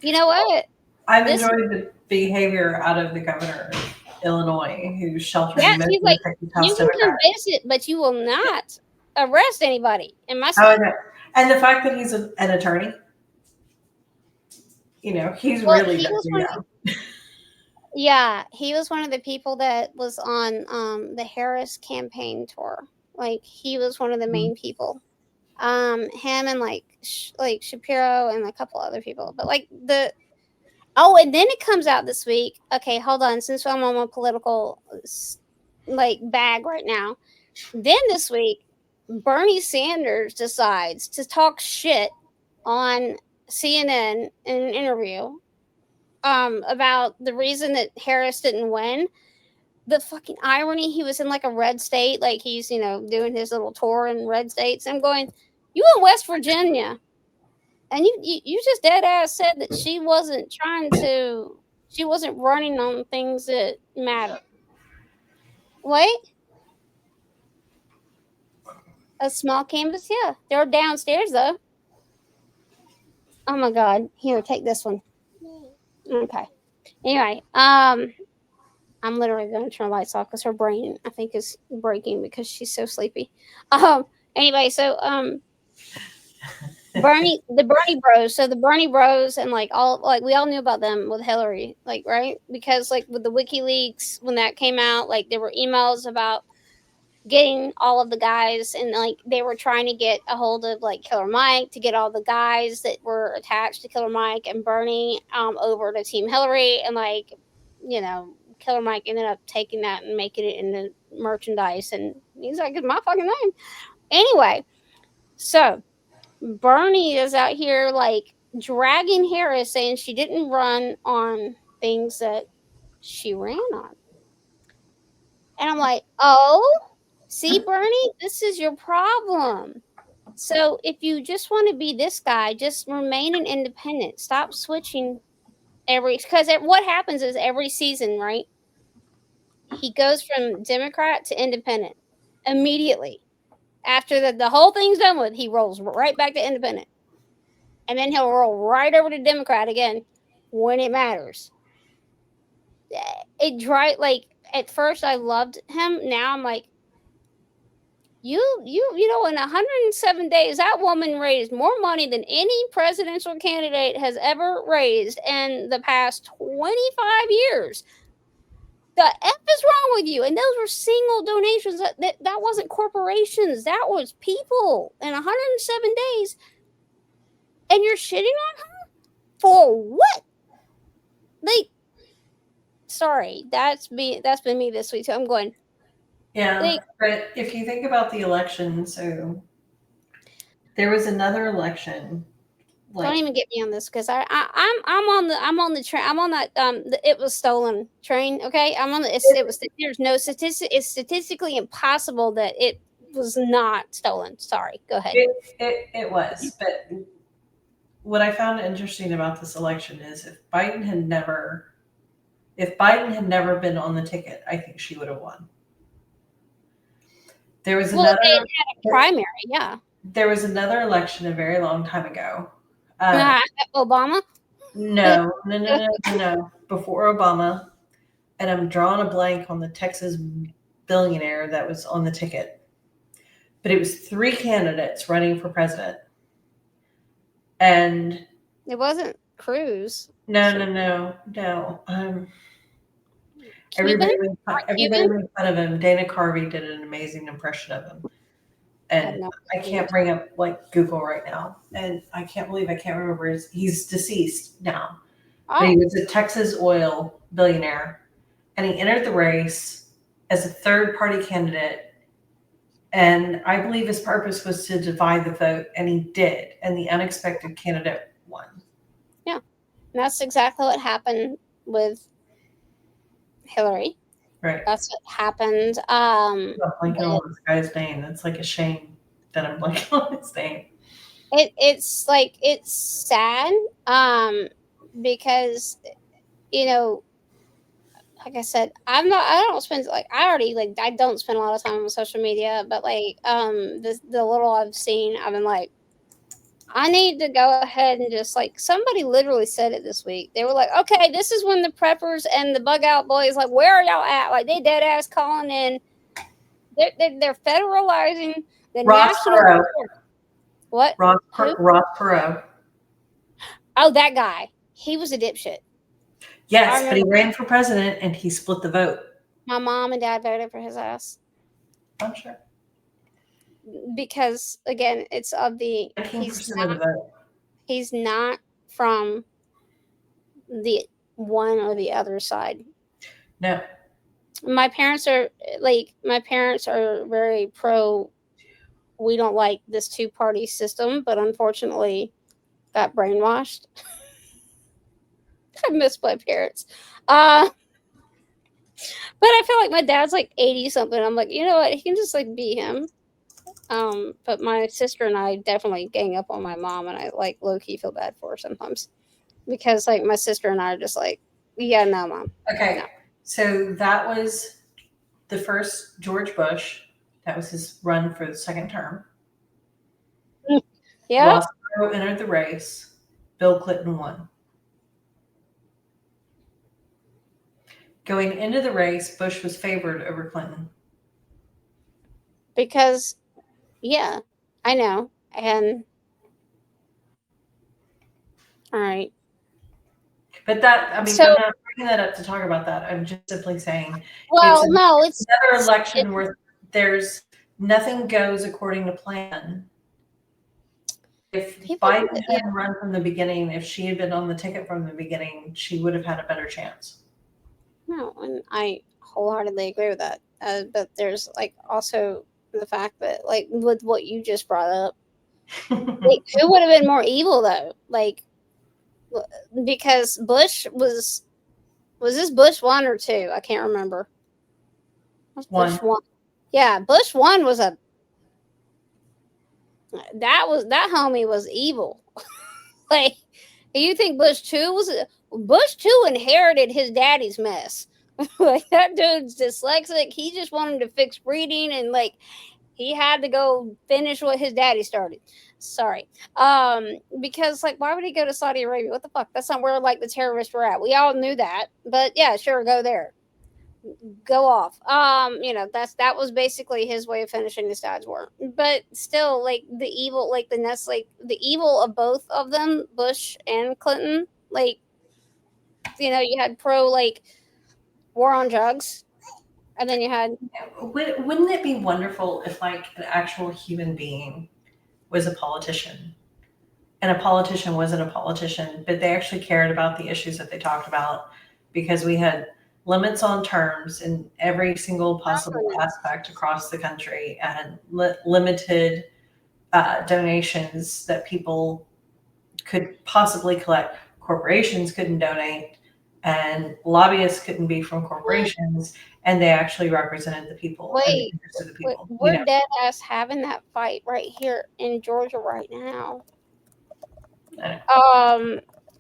you know what? I've enjoyed the behavior out of the governor of Illinois, who's sheltering. Yeah, he's like, you can come visit, but you will not arrest anybody. In my state. And the fact that he's an attorney, he's really yeah, he was one of the people that was on the Harris campaign tour. Like, he was one of the main people. Him and like Shapiro and a couple other people. But like and then it comes out this week. Okay, hold on. Since I'm on a political like bag right now, then this week Bernie Sanders decides to talk shit on CNN in an interview about the reason that Harris didn't win. The fucking irony, he was in like a red state, like he's, doing his little tour in red states. I'm going, you in West Virginia, and you just dead ass said that she wasn't running on things that matter. Wait. A small canvas? Yeah. They're downstairs though. Oh my God. Here, take this one. Okay. Anyway, I'm literally going to turn the lights off because her brain, I think, is breaking because she's so sleepy. Anyway, so the Bernie Bros. So the Bernie Bros and we all knew about them with Hillary, right? Because with the WikiLeaks, when that came out, there were emails about getting all of the guys, and they were trying to get a hold of Killer Mike to get all the guys that were attached to Killer Mike and Bernie over to Team Hillary, and Killer Mike ended up taking that and making it into merchandise, and he's like, it's my fucking name. Anyway, so Bernie is out here dragging Harris, saying she didn't run on things that she ran on. And I'm like, oh, see, Bernie, this is your problem. So if you just want to be this guy, just remain an independent. Stop switching because what happens is every season, right? He goes from Democrat to independent immediately. After the whole thing's done with, he rolls right back to independent. And then he'll roll right over to Democrat again when it matters. At first I loved him. Now I'm like, you know, in 107 days, that woman raised more money than any presidential candidate has ever raised in the past 25 years. The F is wrong with you? And those were single donations. That wasn't corporations. That was people in 107 days. And you're shitting on her for what? Like, sorry, that's been me this week. So I'm going. Yeah, Like, but if you think about the election, so there was another election. don't even get me on this because I'm on the train. I'm on that it was stolen train. Okay, I'm on the. It was there's no statistic. It's statistically impossible that it was not stolen. Sorry, go ahead. It was, but what I found interesting about this election is if Biden had never been on the ticket, I think she would have won. There was Well, another they had a primary, yeah. There was another election a very long time ago. Obama? No. Before Obama, and I'm drawing a blank on the Texas billionaire that was on the ticket. But it was 3 candidates running for president. And it wasn't Cruz. No. Everybody made fun of him. Dana Carvey did an amazing impression of him. And I can't bring up like Google right now. And I can't believe I can't remember he's deceased now. Oh. But he was a Texas oil billionaire. And he entered the race as a third party candidate. And I believe his purpose was to divide the vote. And he did. And the unexpected candidate won. Yeah. And that's exactly what happened with Hillary. Right. That's what happened. I'm blanking on this guy's name. That's like a shame that I'm blanking on his name. It's like, it's sad. Because, you know, like I said, I don't spend a lot of time on social media, but like, the little I've seen, I've been like, I need to go ahead and just like, somebody literally said it this week. They were like, okay, this is when the preppers and the bug out boys, like, where are y'all at? Like, they dead ass calling in. They're federalizing the Ross national. Perot. What? Ross Perot. Oh, that guy. He was a dipshit. Yes, but he ran for president and he split the vote. My mom and dad voted for his ass. I'm sure. Because again, it's of the 19% of the vote. He's not from the one or the other side. No. My parents are very pro. We don't like this 2-party system, but unfortunately got brainwashed. I miss my parents. But I feel like my dad's like 80 something. I'm like, you know what? He can just like be him. But my sister and I definitely gang up on my mom, and I like low key feel bad for her sometimes because like my sister and I are just like, yeah, no, mom. Okay. No. So that was the first George Bush. That was his run for the second term. Yeah. Ross Perot entered the race. Bill Clinton won. Going into the race, Bush was favored over Clinton. Because, yeah, I know. And, all right. But that, I mean, I'm not bringing that up to talk about that. I'm just simply saying, it's another election where there's nothing goes according to plan. If Biden had run from the beginning, if she had been on the ticket from the beginning, she would have had a better chance. No, and I wholeheartedly agree with that. But there's like also the fact that like with what you just brought up, like, who would have been more evil though? Like, because Bush was this Bush 1 or 2? I can't remember. Bush 1. Yeah, Bush 1 was that homie was evil. Like, you think Bush 2 Bush 2 inherited his daddy's mess. Like, that dude's dyslexic. He just wanted to fix reading, and like he had to go finish what his daddy started. Sorry. Because like, why would he go to Saudi Arabia? What the fuck? That's not where like the terrorists were at. We all knew that. But yeah, sure, go there. go off. That was basically his way of finishing his dad's war. But still, like the evil, like the evil of both of them, Bush and Clinton. Like, you had pro like war on drugs, and then you had Wouldn't it be wonderful if like an actual human being was a politician? And a politician wasn't a politician, but they actually cared about the issues that they talked about, because we had limits on terms in every single possible aspect across the country, and limited donations that people could possibly collect. Corporations couldn't donate, and lobbyists couldn't be from corporations, and they actually represented the people and the wait, interests of the people. we're dead ass having that fight right here in Georgia right now.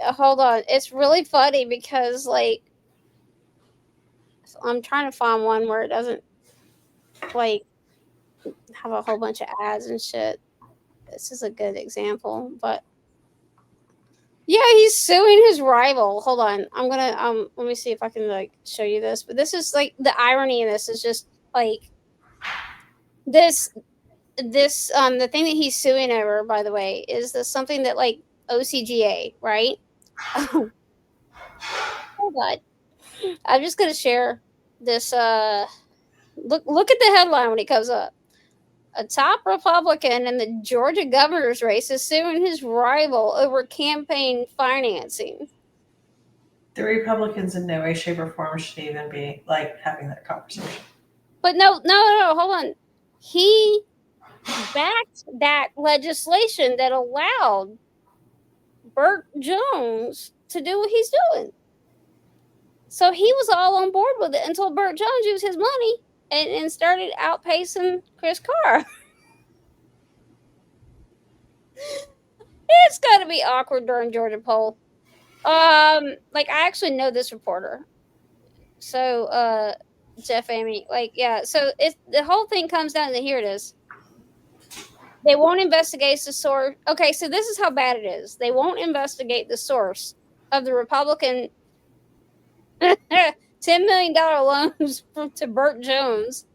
Hold on. It's really funny because like I'm trying to find one where it doesn't like have a whole bunch of ads and shit. This is a good example, but yeah, he's suing his rival. Hold on. I'm gonna let me see if I can like show you this. But this is like the irony in this is just like this the thing that he's suing over, by the way, is this something that like OCGA, right? Oh god. I'm just gonna share this look at the headline when it comes up. A top Republican in the Georgia governor's race is suing his rival over campaign financing. The Republicans in no way, shape, or form should even be like having that conversation. But no, hold on. He backed that legislation that allowed Burt Jones to do what he's doing. So he was all on board with it until Burt Jones used his money and started outpacing Chris Carr. It's got to be awkward during Georgia poll. Like I actually know this reporter. So, Jeff Amy, like, yeah. So the whole thing comes down to here it is. They won't investigate the source. Okay, so this is how bad it is. They won't investigate the source of the Republican $10 million loans to Burt Jones.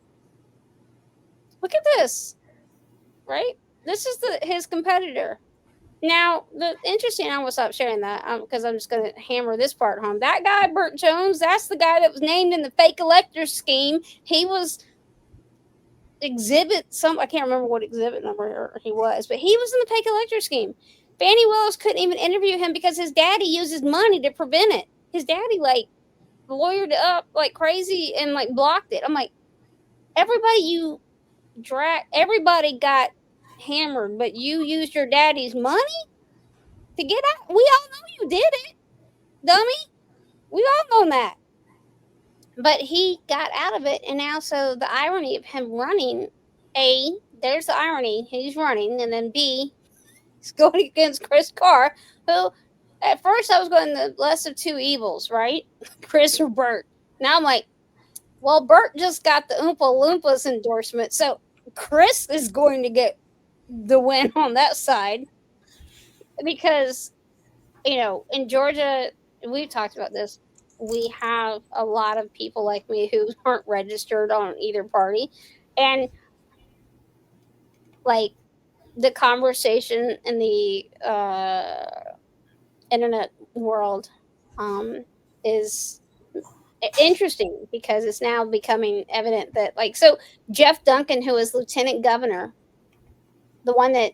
Look at this, right? This is his competitor. Now, the interesting, I will stop sharing that because I'm just going to hammer this part home. That guy, Burt Jones, that's the guy that was named in the fake elector scheme. He was I can't remember what exhibit number he was, but he was in the fake elector scheme. Fannie Willis couldn't even interview him because his daddy uses money to prevent it. His daddy, like, lawyered it up like crazy and, like, blocked it. I'm like, everybody got hammered, but you used your daddy's money to get out? We all know you did it, dummy. We all know that. But he got out of it, and now, so the irony of him running, A, there's the irony, he's running, and then B, he's going against Chris Carr, who, at first I was going the less of two evils, right? Chris or Burt. Now I'm like, well, Burt just got the Oompa Loompas endorsement, so Chris is going to get the win on that side. Because, in Georgia, we've talked about this, we have a lot of people like me who aren't registered on either party. And like the conversation in the internet world is interesting because it's now becoming evident that so Jeff Duncan, who is lieutenant governor, the one that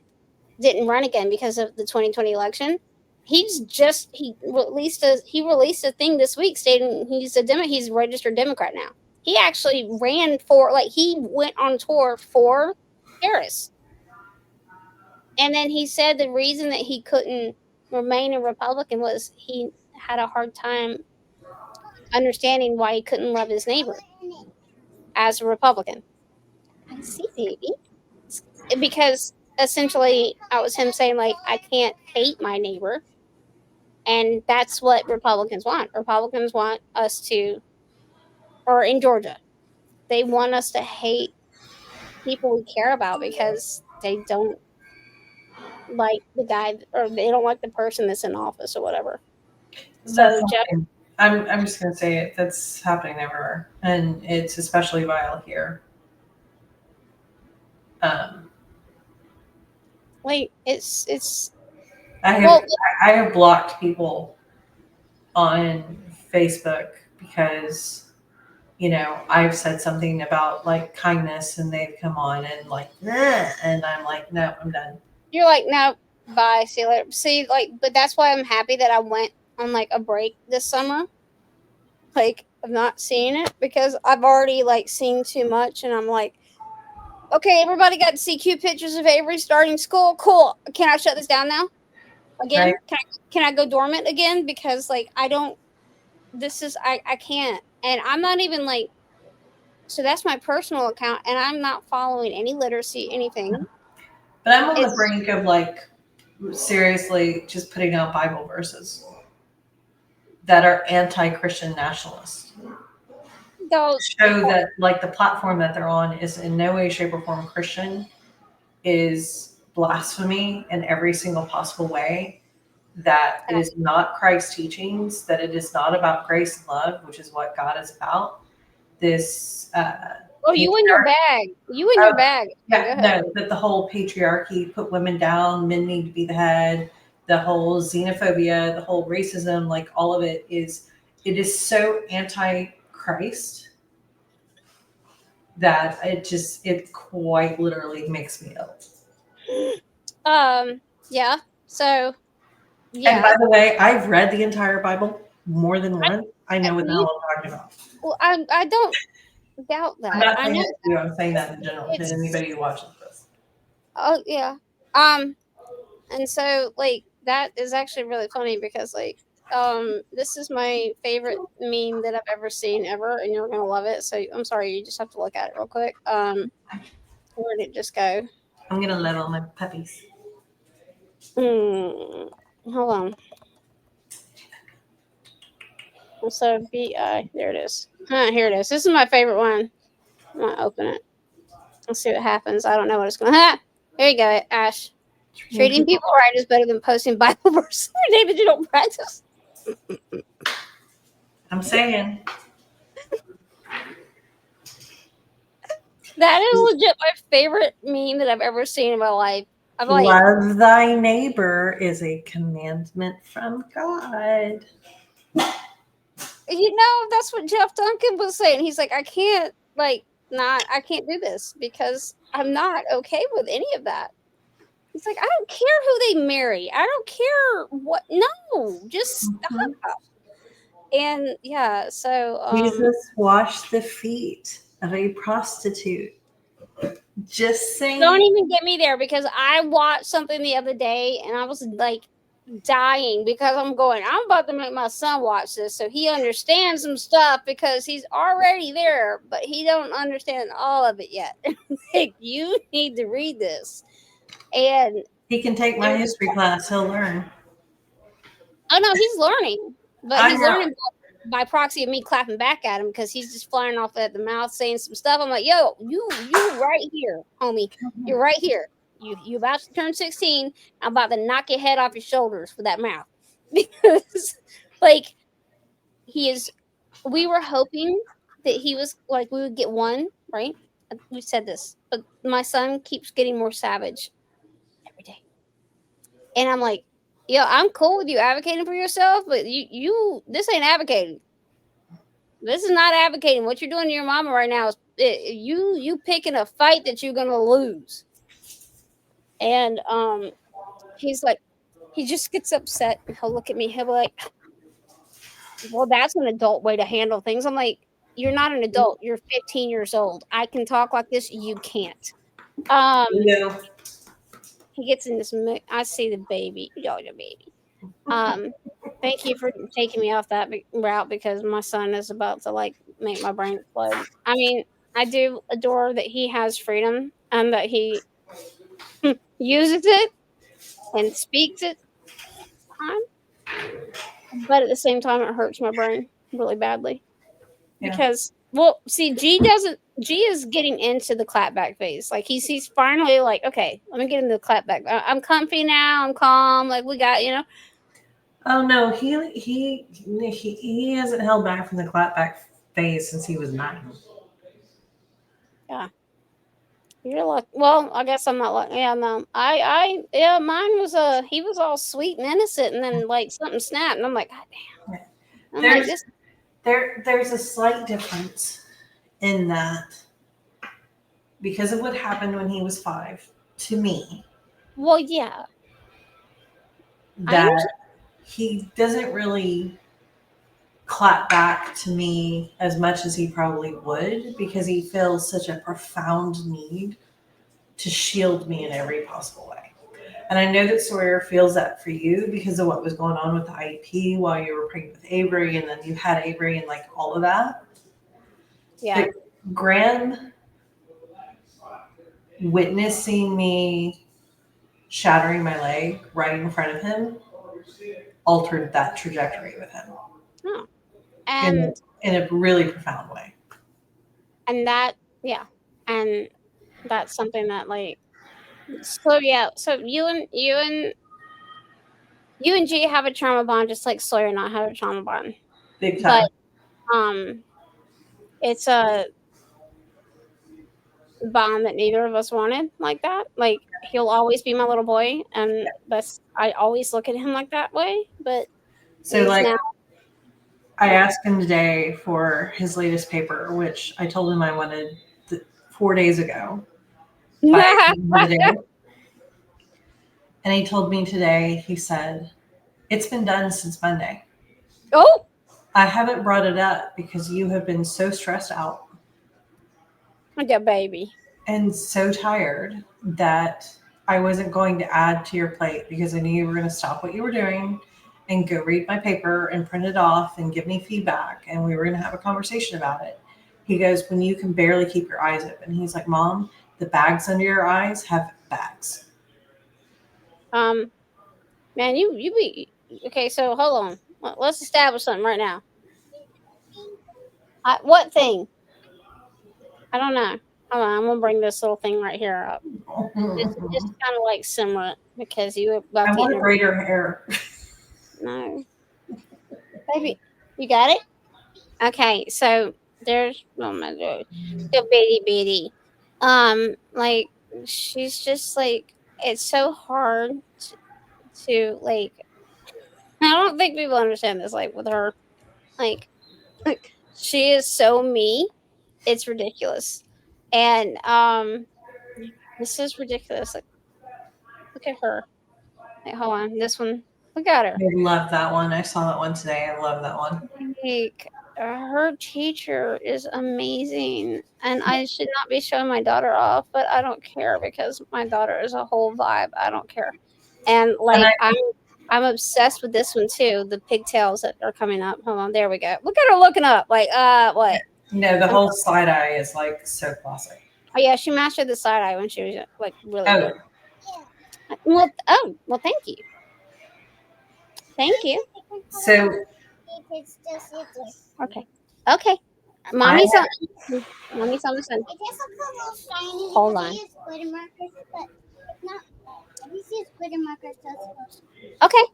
didn't run again because of the 2020 election, he released a thing this week stating he's he's a registered Democrat now. He actually ran he went on tour for Harris. And then he said the reason that he couldn't remain a Republican was he had a hard time understanding why he couldn't love his neighbor as a Republican. I see, baby. Because essentially that was him saying I can't hate my neighbor. And that's what Republicans want. Republicans want us to, or in Georgia, they want us to hate people we care about because they don't like the guy or they don't like the person that's in office or whatever. So Jeff, I'm just gonna say it. That's happening everywhere, and it's especially vile here. Um, Like it's I have well, I have blocked people on Facebook because I've said something about like kindness, and they've come on and like, nah, and I'm like, no, I'm done. you're like, no, bye, see you later. See, like, but that's why I'm happy that I went on like a break this summer. Like, I'm not seeing it because I've already like seen too much, and I'm like, okay, everybody got to see cute pictures of Avery starting school. Cool. Can I shut this down now? Right? Again? Can I go dormant again? Because like I don't. This is I can't, and I'm not even like. So that's my personal account, and I'm not following any literacy, anything. But I'm on the It's brink of like seriously just putting out Bible verses that are anti-Christian nationalists. though. Show that like the platform that they're on is in no way, shape, or form Christian, is blasphemy in every single possible way, that it is not Christ's teachings, that it is not about grace and love, which is what God is about. This Oh, you in your bag. You in oh, your bag. Okay, yeah, go ahead. no, that the whole patriarchy, put women down, men need to be the head, the whole xenophobia, the whole racism, like all of it is so anti-Christ that it quite literally makes me ill. Yeah. So And yeah. by the way, I've read the entire Bible more than once. I know what the You, hell I'm talking about. well, I don't doubt I'm that. not I saying know that to you. I'm saying that in general to it's. anybody who watches this. Oh yeah. Um. And so like that is actually really funny because like this is my favorite meme that I've ever seen ever, and you're gonna love it. So I'm sorry, you just have to look at it real quick. Where did it just go? I'm gonna level my puppies. Hold on. So BI, there it is. Here it is. This is my favorite one. I'm gonna open it. Let's see what happens. I don't know what it's going to. There you go, Ash. Treating people right is better than posting Bible verses every day that you don't practice. I'm saying. That is legit my favorite meme that I've ever seen in my life. I'm like, Love thy neighbor is a commandment from God. that's what Jeff Duncan was saying. He's like, I can't, I can't do this because I'm not okay with any of that. He's like, I don't care who they marry. I don't care what. No, just stop. And yeah, so Jesus washed the feet of a prostitute. Just saying. don't even get me there because I watched something the other day and I was like dying because I'm about to make my son watch this so he understands some stuff because he's already there, but he don't understand all of it yet. Like, you need to read this. And He can take my history class. He'll learn. oh no, he's learning, but I he's know. learning by proxy of me clapping back at him because he's just flying off at the mouth saying some stuff. I'm like, yo, you right here, homie. You're right here. You about to turn 16. I'm about to knock your head off your shoulders for that mouth. Because like we were hoping that he was like we would get one, right? We said this, but my son keeps getting more savage every day. And I'm like, yo, I'm cool with you advocating for yourself, but this ain't advocating. This is not advocating. What you're doing to your mama right now is you picking a fight that you're gonna lose. And he's like, he just gets upset. He'll look at me. He'll be like, "Well, that's an adult way to handle things." I'm like, "You're not an adult. You're 15 years old. I can talk like this. You can't." No. He gets in this. I see the baby. Yo, the baby. Thank you for taking me off that route because my son is about to like make my brain explode. I mean, I do adore that he has freedom and that he uses it and speaks it, but at the same time, it hurts my brain really badly because, well, see, G is getting into the clapback phase. Like he's finally like, okay, let me get into the clapback. I'm comfy now. I'm calm. Like we got. Oh no, he hasn't held back from the clapback phase since he was 9. You're like, well, I guess I'm not like, yeah, no, yeah, mine was he was all sweet and innocent, and then like something snapped, and I'm like, God damn. I'm like, There's this, there's a slight difference in that because of what happened when he was 5 to me, well, yeah, I that understand. he doesn't really clap back to me as much as he probably would because he feels such a profound need to shield me in every possible way. And I know that Sawyer feels that for you because of what was going on with the IEP while you were pregnant with Avery, and then you had Avery and like all of that. Yeah. But Graham witnessing me shattering my leg right in front of him altered that trajectory with him Oh. in And in a really profound way. that, yeah, and that's something that like, so yeah, so you and G have a trauma bond, just like Sawyer and I have a trauma bond, Big but time. it's a bond that neither of us wanted like that. Like he'll always be my little boy, and I always look at him like that way. But So he's like now, I asked him today for his latest paper, which I told him I wanted 4 days ago. By the end of the day. And he told me today, he said, it's been done since Monday. oh, I haven't brought it up because you have been so stressed out like a baby. and so tired that I wasn't going to add to your plate because I knew you were going to stop what you were doing and go read my paper and print it off and give me feedback. And we were going to have a conversation about it. He goes, when you can barely keep your eyes open. He's like, Mom, the bags under your eyes have bags. Man, you be okay. So hold on. Let's establish something right now. What thing? I don't know. Hold on, I'm gonna bring this little thing right here up. Just kind of like simmer it because you were about I to want get to braid her hair. no, baby, you got it. Okay, so there's oh my god, the bitty bitty. Like she's just like it's so hard to like. I don't think people understand this. Like with her, like she is so me. It's ridiculous, and this is ridiculous. Like look at her. Wait, hold on, this one. Look at her. I love that one. I saw that one today. I love that one. Like her teacher is amazing, and I should not be showing my daughter off, but I don't care because my daughter is a whole vibe. I don't care, and like I'm obsessed with this one too. The pigtails that are coming up. Hold on, there we go. Look at her looking up. Like what? No, the whole side eye is like so classic. Oh yeah, she mastered the side eye when she was like really Oh, good. Well, thank you. Thank you. so It's just Okay. Okay. Mommy's on. Mommy's on the sun. It just looks a little shiny. Hold because on. I use glitter markers, but it's not. I just use glitter markers. That's Okay.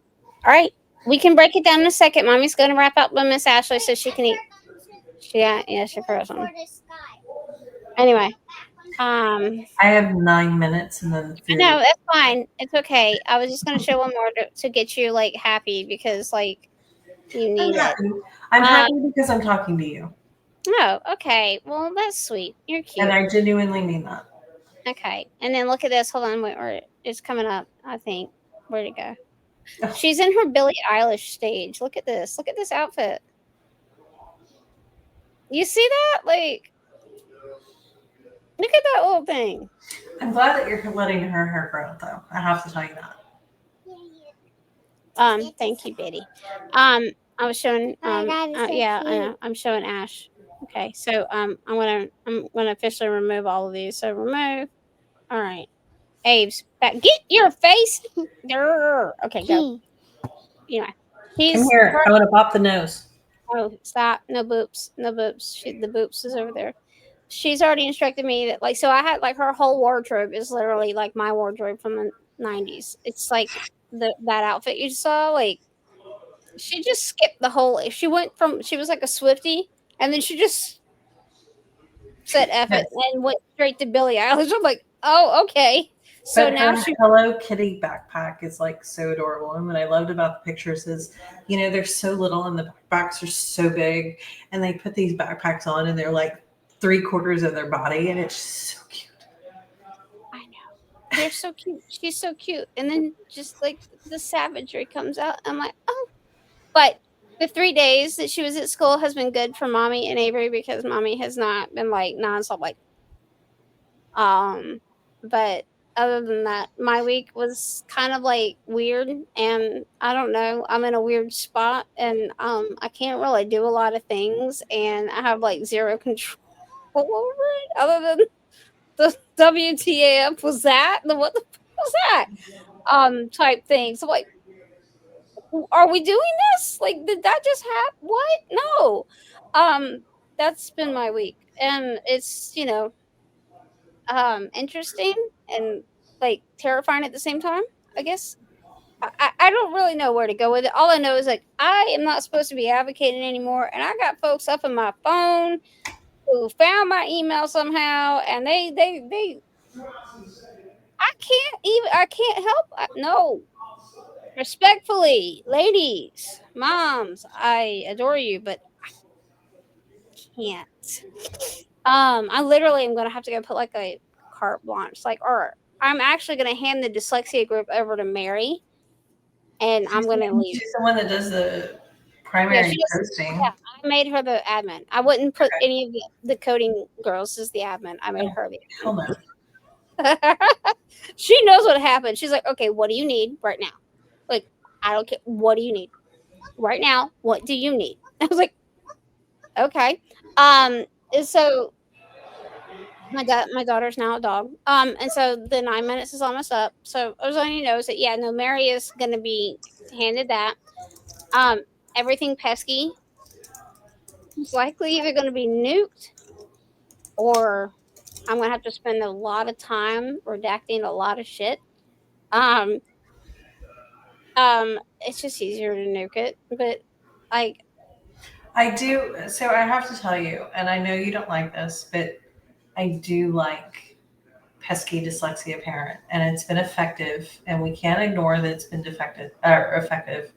All right. We can break it down in a second. Mommy's going to wrap up with Miss Ashley so she can eat. Yeah, she froze on. Anyway, I have 9 minutes and then food. no, that's fine. It's okay. I was just going to show one more to get you like happy because like you I'm need it. happy. I'm happy because I'm talking to you. Oh, okay. Well, that's sweet. You're cute. And I genuinely mean that. Okay. And then look at this. Hold on. Wait, where it's coming up, I think. Where'd it go? Oh. She's in her Billie Eilish stage. Look at this. Look at this outfit. You see that? Like, look at that little thing. I'm glad that you're letting her hair grow, though. I have to tell you that. Thank you, Betty. I was showing. Oh my God, it's so yeah, I cute. know. I'm showing Ash. Okay, so I'm gonna officially remove all of these. So remove. All right, Abe's back. Get your face. There. Okay, go. Anyway, Come here. I want to pop the nose. Oh, stop. No boops. No boops. The boops is over there. She's already instructed me that, like, so I had, like, her whole wardrobe is literally, like, my wardrobe from the 90s. It's, like, that outfit you saw, like, she just skipped the whole. She was like a Swiftie, and then she just said F it and went straight to Billie Eilish. I'm like, oh, okay. So But now her Hello Kitty backpack is like so adorable. And what I loved about the pictures is, they're so little and the backpacks are so big. And they put these backpacks on and they're like 3/4 of their body. And it's so cute. I know. They're so cute. She's so cute. And then just like the savagery comes out. I'm like, oh. But the 3 days that she was at school has been good for mommy and Avery because mommy has not been like nonstop like but other than that, my week was kind of like weird and I don't know, I'm in a weird spot and I can't really do a lot of things and I have like zero control over it other than the WTF was that? The what the fuck was that? Type thing. So like are we doing this? Like did that just happen? What? No. That's been my week. And it's, interesting and like terrifying at the same time, I guess. I don't really know where to go with it. All I know is like I am not supposed to be advocating anymore, and I got folks up in my phone who found my email somehow, and they I can't help. No, respectfully, ladies, moms, I adore you, but I can't. I literally am gonna have to go put like a carte blanche, like, or I'm actually gonna hand the dyslexia group over to Mary, and I'm gonna leave. She's the one that does the Yeah, primary she just, posting. yeah, I made her the admin. I wouldn't put any of the coding girls as the admin. I made her the Hell no. She knows what happened. She's like, okay, what do you need right now? Like, I don't care. What do you need right now? What do you need? I was like, okay. And so my daughter's now a dog. And so the 9 minutes is almost up. So Ozoni knows that yeah, no, Mary is gonna be handed that. Everything pesky is likely either gonna be nuked or I'm gonna have to spend a lot of time redacting a lot of shit. Um, it's just easier to nuke it, but like I do. So I have to tell you, and I know you don't like this, but I do like pesky dyslexia parent, and it's been effective, and we can't ignore that it's been defective or effective.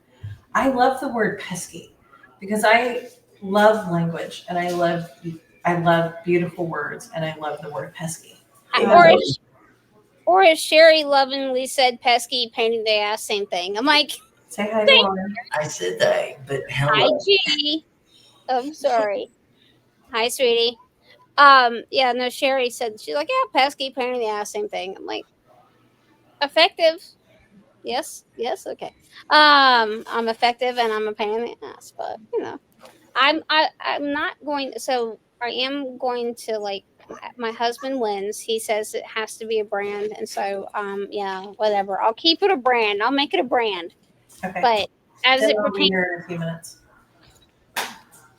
I love the word pesky because I love language and I love beautiful words and I love the word pesky. or as Sherry lovingly said, pesky, painting the ass, same thing. I'm like, Say hi to Lauren. I said that, but hi hello. G. I'm sorry. Hi, sweetie. Yeah, no, Sherry said she's like, yeah, pesky, pain in the ass, same thing. I'm like, effective. Yes, okay. I'm effective and I'm a pain in the ass, but I'm not going. So I am going to like. My husband wins. He says it has to be a brand, and so yeah, whatever. I'll keep it a brand. I'll make it a brand. Okay. But as Then it I'll be pertains, here in a few minutes.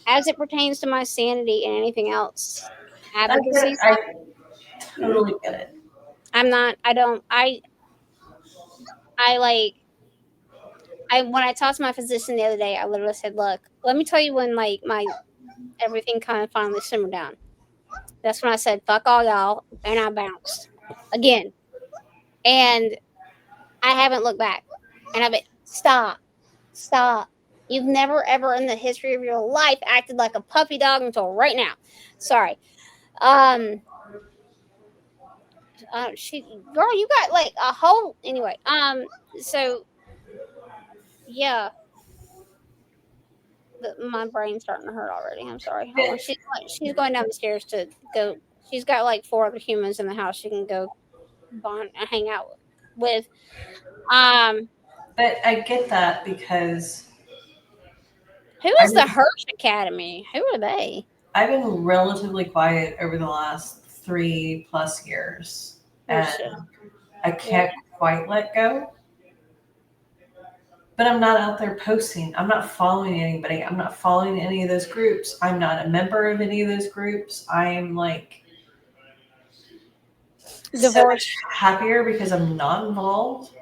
as it pertains to my sanity and anything else, I advocacy. totally get it. I'm not. I don't. I like. When I talked to my physician the other day, I literally said, "Look, let me tell you when like my everything kind of finally simmered down." That's when I said, "Fuck all y'all," and I bounced again, and I haven't looked back. And I've been stop. You've never ever in the history of your life acted like a puppy dog until right now. Sorry. Girl, you got like a whole anyway. So yeah. My brain's starting to hurt already. I'm sorry. Hold on. She's going down the stairs to go. She's got like 4 other humans in the house she can go bond and hang out with. But I get that because Who is the Hirsch Academy? Who are they? I've been relatively quiet over the last 3+ years, and I can't quite let go. But I'm not out there posting. I'm not following anybody. I'm not following any of those groups. I'm not a member of any of those groups. I'm like so much happier because I'm not involved.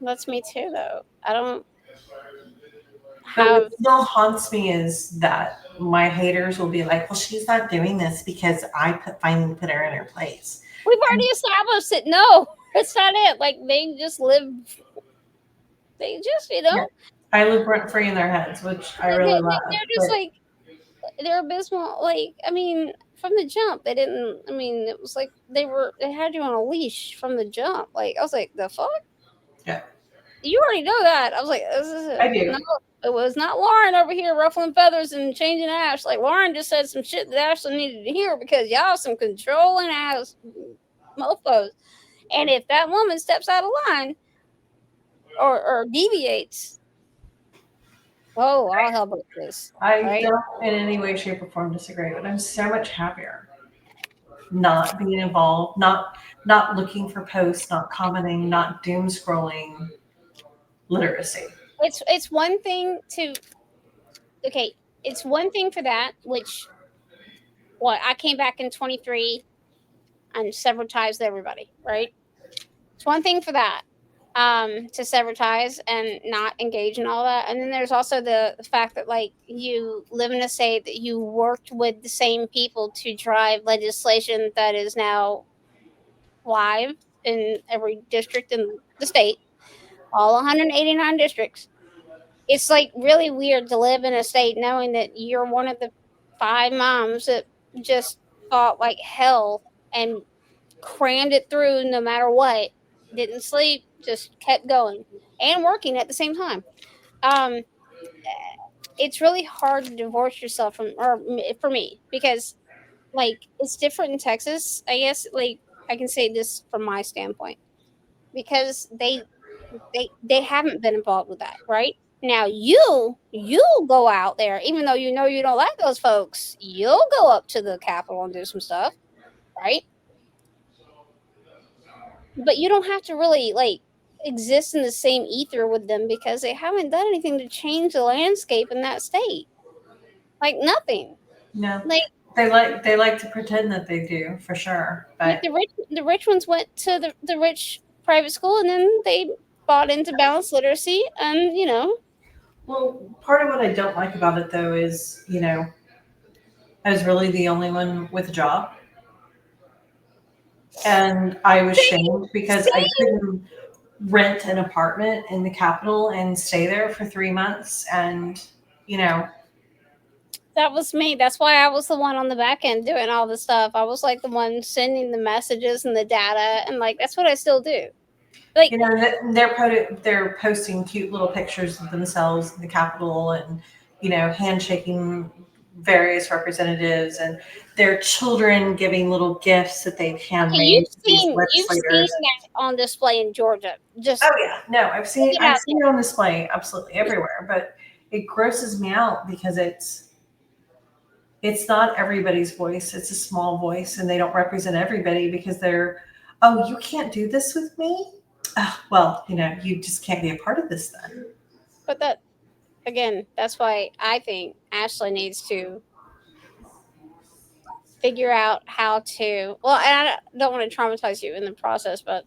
That's me too, though. I don't. But have. what still haunts me is that my haters will be like, well, she's not doing this because I finally put her in her place. We've already established it. No, that's not it. Like they just live. They just, Yeah. I live rent free in their heads, which I really love. they're just but- like they're abysmal. Like I mean, from the jump, they didn't. I mean, it was like they had you on a leash from the jump. Like I was like, the fuck. Yeah. You already know that. I was like, this is I do. No, it was not Lauren over here ruffling feathers and changing Ash. Like Lauren just said some shit that Ashley needed to hear because y'all some controlling ass mofos. And if that woman steps out of line or deviates, oh, I'll help with this. I Right? don't in any way, shape, or form disagree, but I'm so much happier not being involved, not looking for posts, not commenting, not doom scrolling. Literacy. It's one thing to okay. It's one thing for that, which I came back in 23 and severed ties with everybody. Right? It's one thing for that. To sever ties and not engage in all that. And then there's also the fact that like you live in a state that you worked with the same people to drive legislation that is now live in every district in the state, all 189 districts. It's like really weird to live in a state knowing that you're one of the 5 moms that just fought like hell and crammed it through no matter what, didn't sleep, just kept going and working at the same time. It's really hard to divorce yourself from, or for me, because like it's different in Texas. I guess like I can say this from my standpoint because they haven't been involved with that, right? Now you go out there, even though you know you don't like those folks, you'll go up to the Capitol and do some stuff, right? But you don't have to really like exist in the same ether with them because they haven't done anything to change the landscape in that state. Like nothing. No. Like They like to pretend that they do, for sure. But the rich ones went to the rich private school and then they bought into balanced literacy and well, part of what I don't like about it though is, I was really the only one with a job. And I was shamed because I couldn't rent an apartment in the Capitol and stay there for 3 months. And, that was me. That's why I was the one on the back end doing all the stuff. I was like the one sending the messages and the data, and like that's what I still do. Like they're posting cute little pictures of themselves in the Capitol and, handshaking various representatives and their children giving little gifts that they've handmade. You've seen that on display in Georgia. Just oh yeah, no, I've seen it on display absolutely everywhere, but it grosses me out because it's not everybody's voice. It's a small voice, and they don't represent everybody because they're, oh, you can't do this with me. Well, you just can't be a part of this then. But that, again, that's why I think Ashley needs to figure out how to. Well, and I don't want to traumatize you in the process, but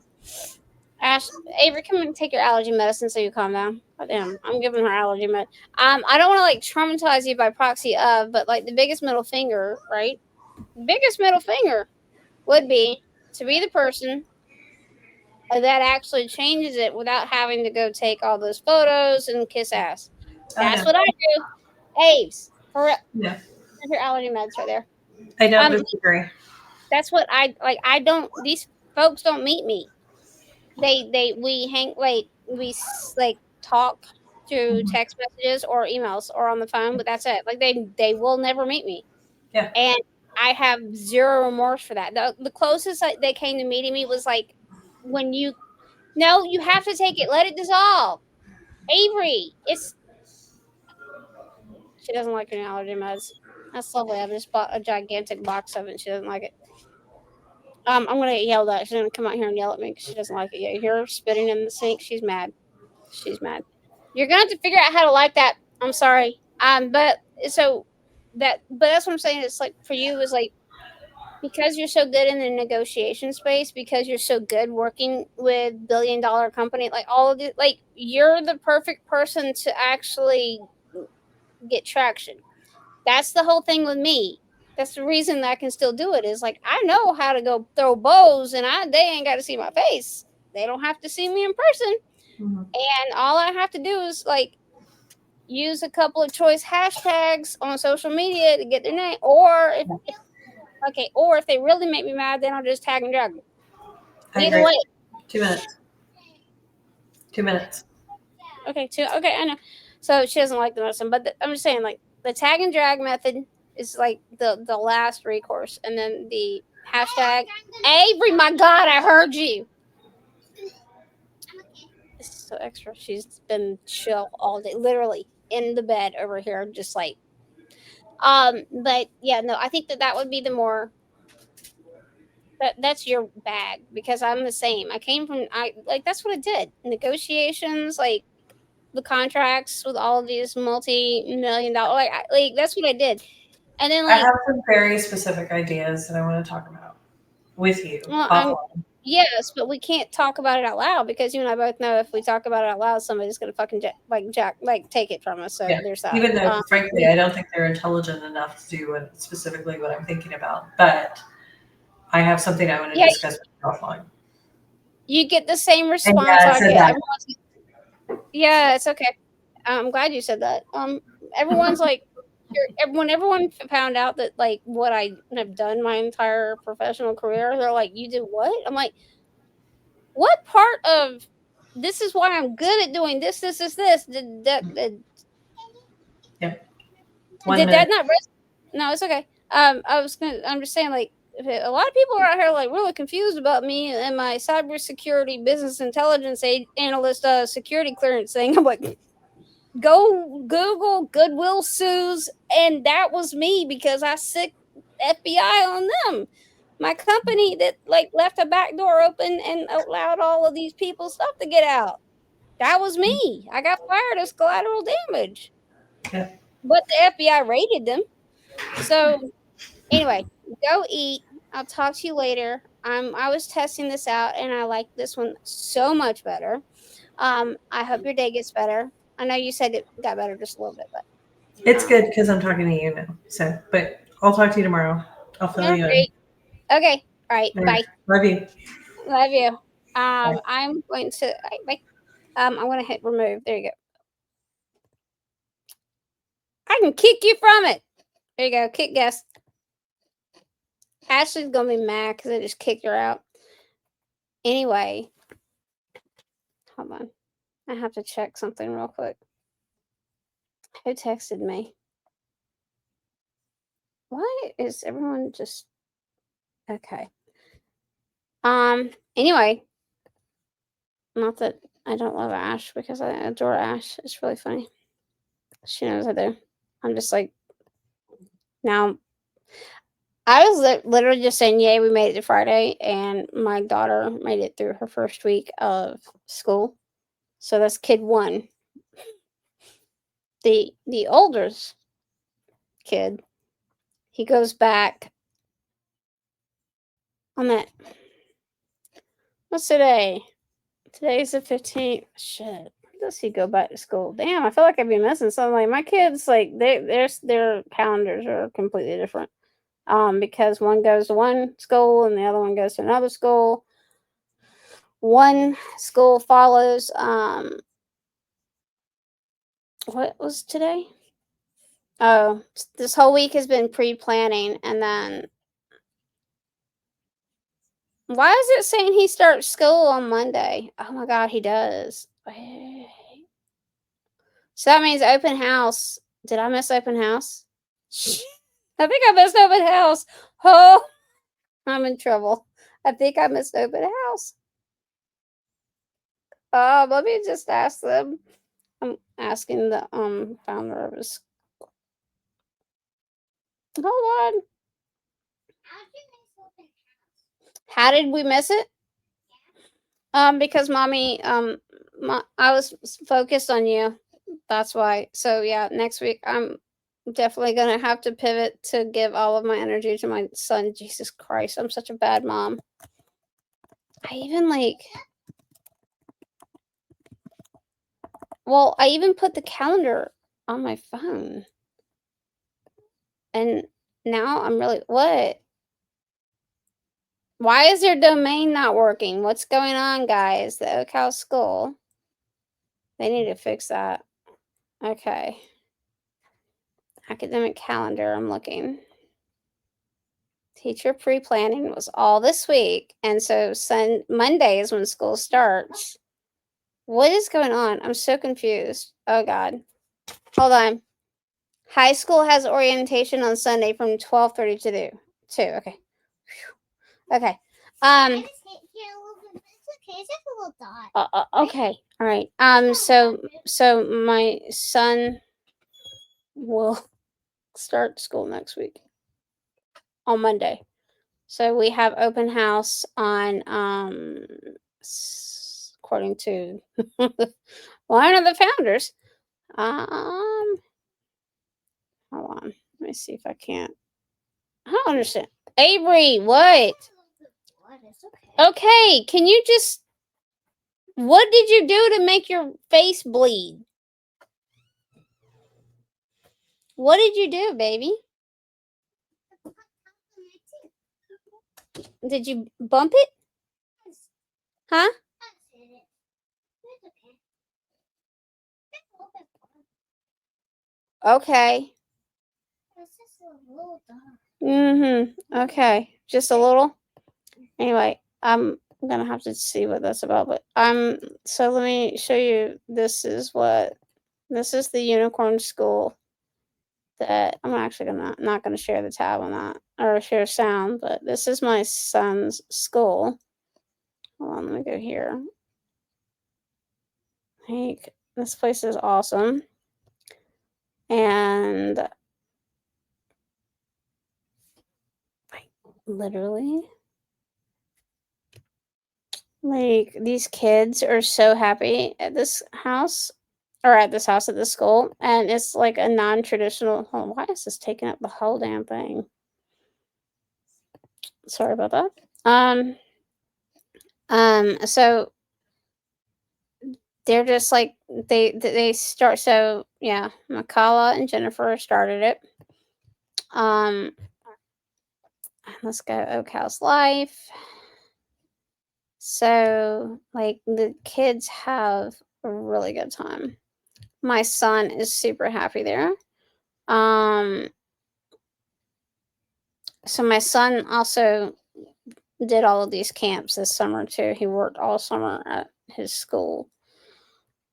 Avery, come and take your allergy medicine so you calm down. Oh, damn, I'm giving her allergy med. I don't want to like traumatize you by proxy of, but like the biggest middle finger, right? Biggest middle finger would be to be the person that actually changes it without having to go take all those photos and kiss ass. That's what I do. Aves, for real. Yeah. Your allergy meds right there. I don't disagree. That's what I like. I don't. These folks don't meet me. We hang like we like talk through text messages or emails or on the phone, but that's it. Like they will never meet me. Yeah. And I have zero remorse for that. The closest they came to meeting me was like when you have to take it, let it dissolve. Avery, she doesn't like any allergy meds. That's lovely. I just bought a gigantic box of it and she doesn't like it. I'm gonna get yelled at. She's gonna come out here and yell at me because she doesn't like it. Yeah, you hear her spitting in the sink. She's mad. She's mad. You're gonna have to figure out how to like that. I'm sorry. But that's what I'm saying. It's like for you is like because you're so good in the negotiation space, because you're so good working with $1 billion company, like all of it, like you're the perfect person to actually get traction. That's the whole thing with me. That's the reason that I can still do it, is like I know how to go throw bows, and they ain't got to see my face. They don't have to see me in person. Mhm. And all I have to do is like use a couple of choice hashtags on social media to get their name. Or if they really make me mad, then I'll just tag and drag them. I Either agree. way. 2 minutes. 2 minutes. Okay, I know. So she doesn't like the medicine, but I'm just saying, like, the tag and drag method is like the last recourse, and then the hashtag Avery. My God, I heard you. This is so extra. She's been chill all day, literally in the bed over here, just like. But yeah, no, I think that would be the more. That's your bag, because I'm the same. I came from that's what I did. Negotiations, like the contracts with all of these multi-million-dollar, like that's what I did. And then I like, have some very specific ideas that I want to talk about with you. well, offline. yes, but we can't talk about it out loud, because you and I both know if we talk about it out loud, somebody's gonna fucking take it from us. So Yeah. there's that. Even though, frankly, I don't think they're intelligent enough to do specifically what I'm thinking about. But I have something I want to discuss with you offline. You get the same response I get. Yeah, it's okay. I'm glad you said that. Everyone's like, when everyone found out that like what I have done my entire professional career, they're like, "You did what?" I'm like, "What part of this is why I'm good at doing this? This is this. Did that? Did that not? No, it's okay. I'm just saying, like, a lot of people are out here like really confused about me and my cybersecurity business intelligence analyst security clearance thing. I'm like, go Google Goodwill sues, and that was me, because I sick FBI on them. My company that like left a back door open and allowed all of these people's stuff to get out. That was me. I got fired as collateral damage. Yeah. But the FBI raided them. So anyway, go eat. I'll talk to you later. I was testing this out, and I like this one so much better. I hope your day gets better. I know you said it got better just a little bit, but It's good because I'm talking to you now. So, but I'll talk to you tomorrow. I'll fill you in. Okay. All right. Bye. Love you. Love you. I'm going to. Bye. I'm going to hit remove. There you go. I can kick you from it. There you go. Kick guest. Ashley's going to be mad because I just kicked her out. Anyway. Hold on. I have to check something real quick. Who texted me? Why is everyone just okay? Anyway, not that I don't love Ash, because I adore Ash. It's really funny. She knows I do. I'm just like, now I was literally just saying, yay, we made it to Friday, and my daughter made it through her first week of school. So that's kid one. The oldest kid, he goes back on that. What's today? Today's the 15th. Shit. Does he go back to school? Damn, I feel like I'd be missing something. Like, my kids, like, their calendars are completely different. Because one goes to one school and the other one goes to another school. One school follows what was today? Oh, this whole week has been pre-planning, and then why is it saying he starts school on Monday? Oh my God, he does. So that means open house. Did I miss open house? I think I missed open house. Oh, I'm in trouble. I think I missed open house. Let me just ask them. I'm asking the founder of his. Hold on. How did we miss it? Because mommy, I was focused on you. That's why. So yeah, next week I'm definitely gonna have to pivot to give all of my energy to my son. Jesus Christ, I'm such a bad mom. I even I even put the calendar on my phone. And now I'm really, what? Why is their domain not working? What's going on, guys? The Oak House School. They need to fix that. Okay. Academic calendar, I'm looking. Teacher pre-planning was all this week. And so Monday is when school starts. What is going on? I'm so confused. Oh, God. Hold on. High school has orientation on Sunday from 12:30 to 2. Okay. Whew. Okay. I just hit here a little bit, but it's okay. It's just a little dot. Okay. All right. So my son will start school next week on Monday. So we have open house on according to one of the founders. Hold on. Let me see if I can't. I don't understand. Avery, what? It's okay. Okay, can you just, what did you do to make your face bleed? What did you do, baby? Did you bump it? Huh? Okay. It's just a little dot. Okay. Just a little. Anyway, I'm gonna have to see what that's about. But so let me show you. This is the unicorn school that I'm actually not gonna share the tab on that or share sound, but this is my son's school. Hold on, let me go here. Like, this place is awesome. And literally, like, these kids are so happy at this house at this school. And it's like a non-traditional home. Why is this taking up the whole damn thing? Sorry about that. So they're just like, they start, so yeah, Makala and Jennifer started it. Let's go Oak House Life. So, like, the kids have a really good time. My son is super happy there. So my son also did all of these camps this summer too. He worked all summer at his school.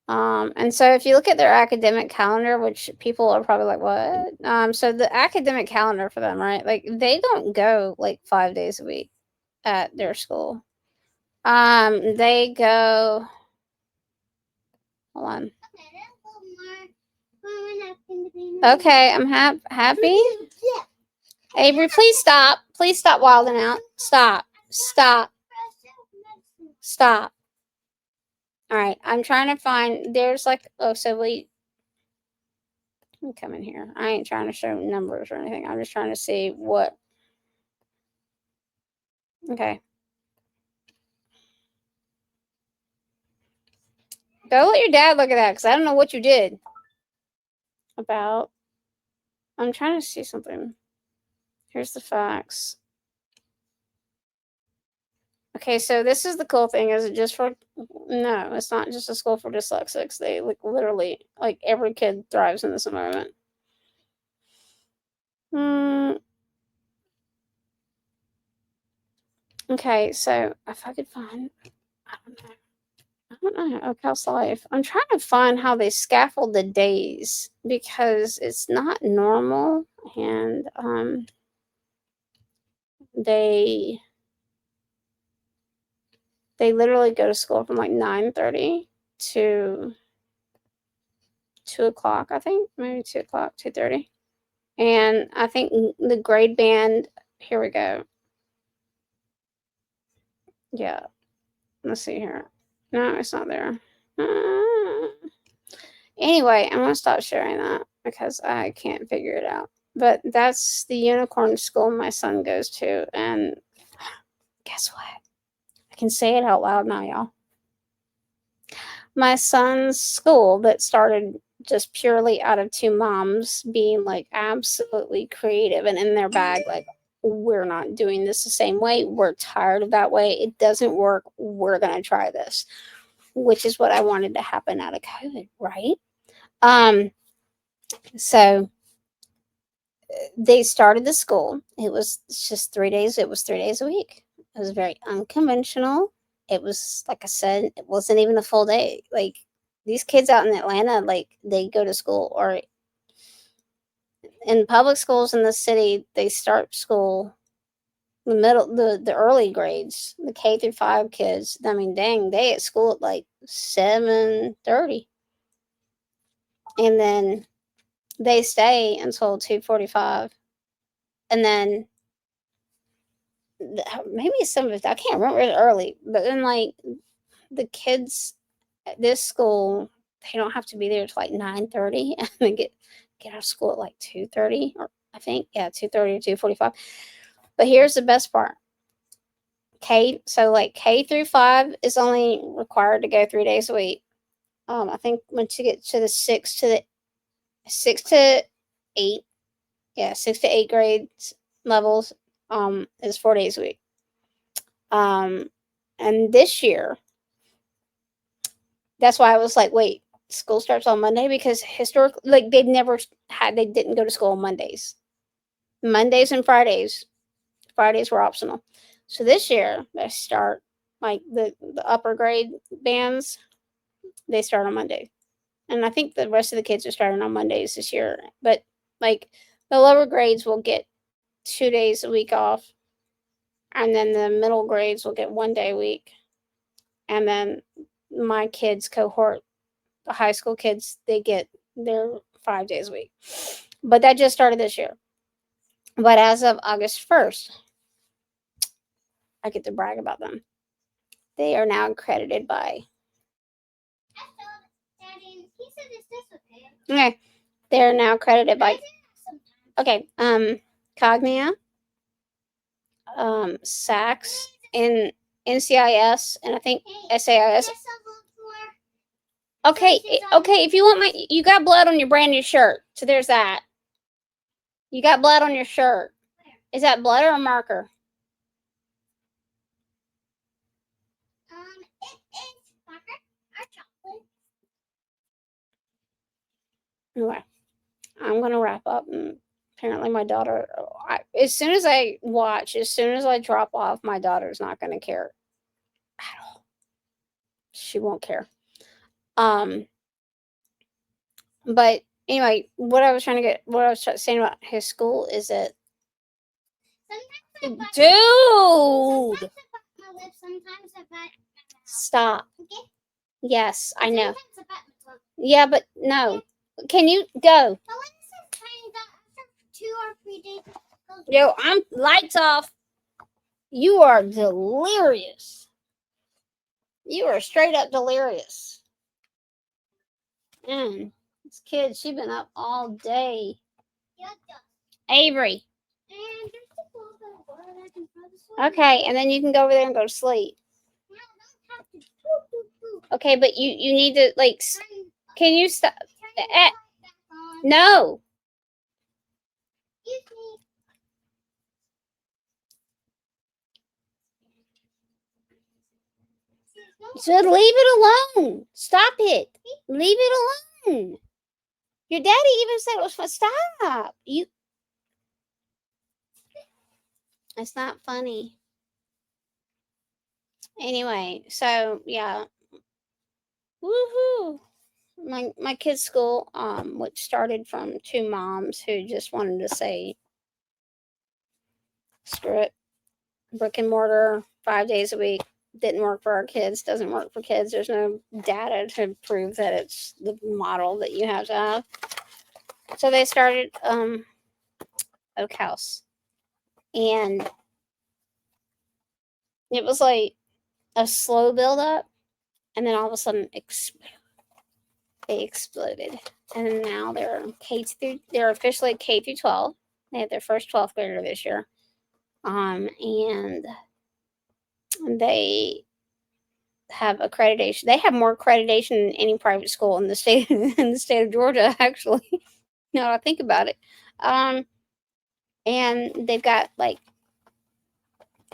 And so if you look at their academic calendar, which people are probably like, what? So the academic calendar for them, right? Like, they don't go like 5 days a week at their school. They go, hold on. Okay, I'm happy. Avery, please stop. Please stop wilding out. Stop. All right, I'm trying to find, there's like, oh, so wait. Let me come in here. I ain't trying to show numbers or anything. I'm just trying to see what. Okay. Go let your dad look at that, because I don't know what you did. I'm trying to see something. Here's the facts. Okay, so this is the cool thing. Is it just for, no, it's not just a school for dyslexics. They like literally, like, every kid thrives in this environment. Okay, so if I could find, I don't know, Oak House Life. I'm trying to find how they scaffold the days, because it's not normal. And they literally go to school from like 9:30 to 2 o'clock, I think, maybe 2 o'clock, 2:30. And I think the grade band, here we go. Yeah, let's see here. No, it's not there. Anyway, I'm gonna stop sharing that because I can't figure it out. But that's the unicorn school my son goes to. And guess what? I can say it out loud now, y'all. My son's school that started just purely out of two moms being like absolutely creative and in their bag, like, we're not doing this the same way. We're tired of that way. It doesn't work. We're going to try this, which is what I wanted to happen out of COVID, right? So they started the school. It was just 3 days. It was 3 days a week. It was very unconventional. It was, like I said, it wasn't even a full day. Like, these kids out in Atlanta, like, they go to school, or in public schools in the city, they start school the early grades, the K through 5 kids. I mean, dang, they at school at like 7:30, and then they stay until 2:45, and then maybe some of it, I can't remember, it early, but then like the kids at this school, they don't have to be there till like 9:30, and they get out of school at like 2:30, or I think, yeah, 2:30 or 2:45. But here's the best part. So like K through 5 is only required to go 3 days a week. I think once you get to the 6 to 8, yeah, 6 to 8 grades levels, is 4 days a week. And this year, that's why I was like, wait, school starts on Monday, because historically, like, they didn't go to school on Mondays. Mondays and Fridays were optional. So this year they start, like, the upper grade bands, they start on Monday. And I think the rest of the kids are starting on Mondays this year. But like, the lower grades will get 2 days a week off. And then the middle grades will get 1 day a week. And then my kids' cohort, the high school kids, they get their 5 days a week. But that just started this year. But as of August 1st, I get to brag about them. They are now accredited by. Daddy, he said, "Is this okay?" Okay, they're now accredited by. Okay, Cognia, SACS, and NCIS, and I think SAIS. Okay, okay. If you want you got blood on your brand new shirt, so there's that. You got blood on your shirt. Is that blood or a marker? It is marker or chocolate. Anyway, I'm gonna wrap up. And apparently, my daughter. As soon as I drop off, my daughter's not gonna care at all. She won't care. But anyway, what I was saying about his school is that, Sometimes dude, I bite my lips. Sometimes I bite my mouth. stop. Okay. Yes, I know. Sometimes I bite my tongue. Yeah, but no. Can you go? But when this is trying that after 2 or 3 days, it goes Yo, I'm lights off. You are delirious. You are straight up delirious. This kid, she been up all day. Yeah, it does. Avery. And there's a little bit of water that I can throw this way. Okay, and then you can go over there and go to sleep. No, I don't have to. Boo. Okay, but you need to, like, can you stop? Turn the Eh, light back on. No. Excuse me. So leave it alone. Stop it. Leave it alone. Your daddy even said it was fun. Stop. It's not funny. Anyway, so yeah. Woohoo. My kids' school, which started from 2 moms who just wanted to say, screw it, brick and mortar, 5 days a week, didn't work for our kids, doesn't work for kids. There's no data to prove that it's the model that you have to have. So they started Oak House, and it was like a slow build up, and then all of a sudden they exploded, and now they're officially K through 12. They had their first 12th grader this year, and they have accreditation. They have more accreditation than any private school in the state in the state of Georgia, actually. Now that I think about it. And they've got like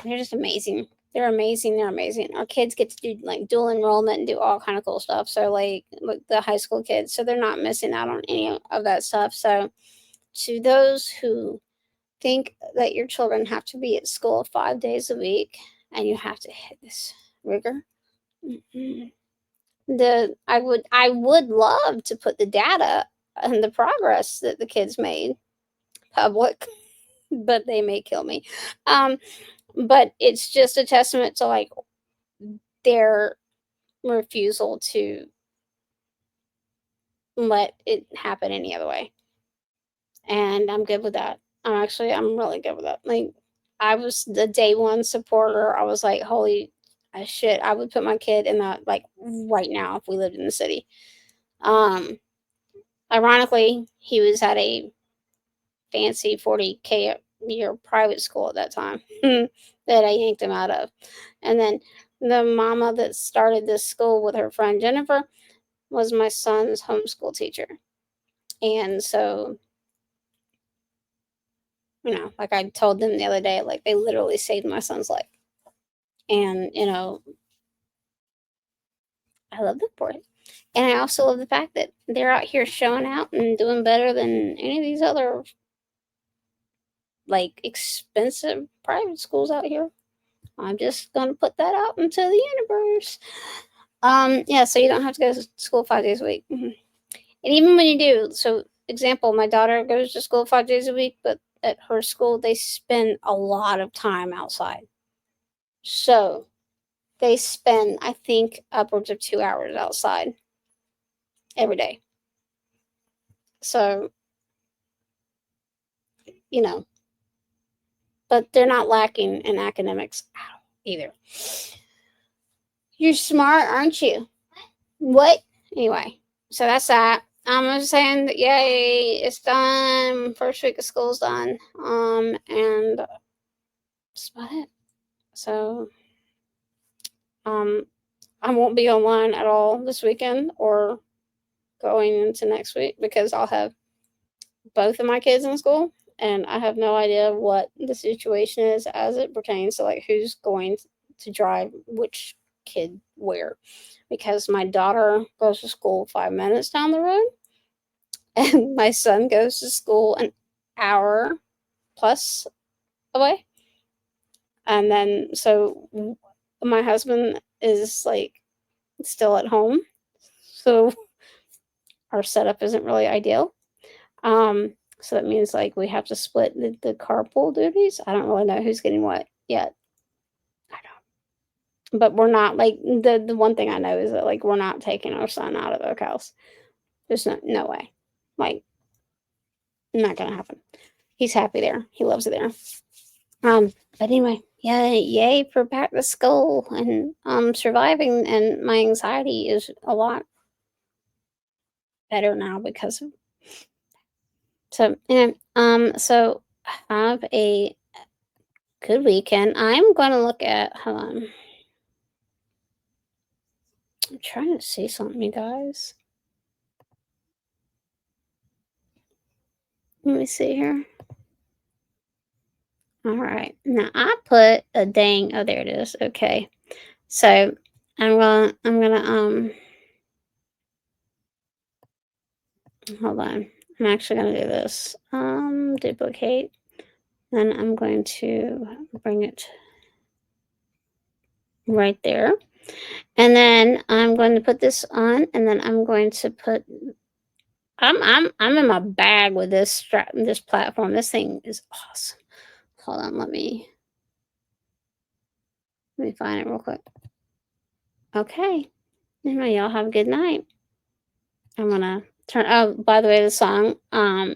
they're just amazing. They're amazing. They're amazing. Our kids get to do like dual enrollment and do all kind of cool stuff. So like the high school kids, so they're not missing out on any of that stuff. So to those who think that your children have to be at school 5 days a week and you have to hit this rigor, mm-mm. I would love to put the data and the progress that the kids made public, but they may kill me. But it's just a testament to like their refusal to let it happen any other way. And I'm good with that. I'm really good with that. Like I was the day one supporter. I was like, holy shit, I would put my kid in that like right now if we lived in the city. Um Ironically, he was at a fancy 40K a year private school at that time that I yanked him out of. And then the mama that started this school with her friend Jennifer was my son's homeschool teacher. And so, like I told them the other day, like they literally saved my son's life. And, I love them for it. And I also love the fact that they're out here showing out and doing better than any of these other like expensive private schools out here. I'm just gonna put that out into the universe. Yeah, so you don't have to go to school 5 days a week. And even when you do, so example, my daughter goes to school 5 days a week, but at her school they spend a lot of time outside. So they spend, I think, upwards of 2 hours outside every day. So, but they're not lacking in academics either. You're smart, aren't you? What? Anyway, so that's that. I'm just saying that yay, it's done. First week of school's done. And that's about it. So, I won't be online at all this weekend or going into next week because I'll have both of my kids in school and I have no idea what the situation is as it pertains to like who's going to drive which kid where, because my daughter goes to school 5 minutes down the road and my son goes to school an hour plus away. And then so my husband is like still at home, so our setup isn't really ideal. So that means like we have to split the carpool duties. I don't really know who's getting what yet. I don't. But we're not like the one thing I know is that like we're not taking our son out of Oak House. There's no way. Like not gonna happen. He's happy there. He loves it there. But anyway, yay for back to school and surviving, and my anxiety is a lot better now because of so anyway, so have a good weekend. I'm gonna look at hold on. I'm trying to see something, you guys. Let me see here. All right. Now I put a dang. Oh, there it is. Okay. So I'm gonna hold on. I'm actually gonna do this. Duplicate. Then I'm going to bring it right there. And then I'm going to put this on, and then I'm going to put I'm in my bag with this platform. This thing is awesome. Hold on, let me find it real quick. Okay. Anyway, y'all have a good night. I'm gonna turn. Oh, by the way, the song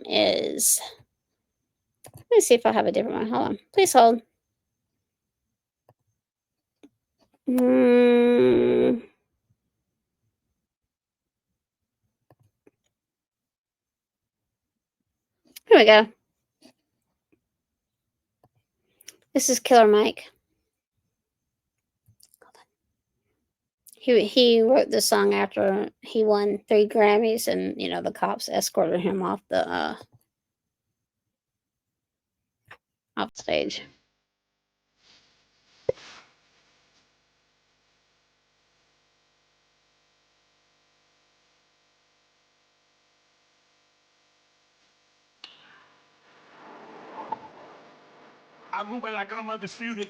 is. Let me see if I have a different one. Hold on, please hold. Here we go. This is Killer Mike. He wrote the song after he won 3 Grammys, and the cops escorted him off stage. I'm moving like I'm undisputed.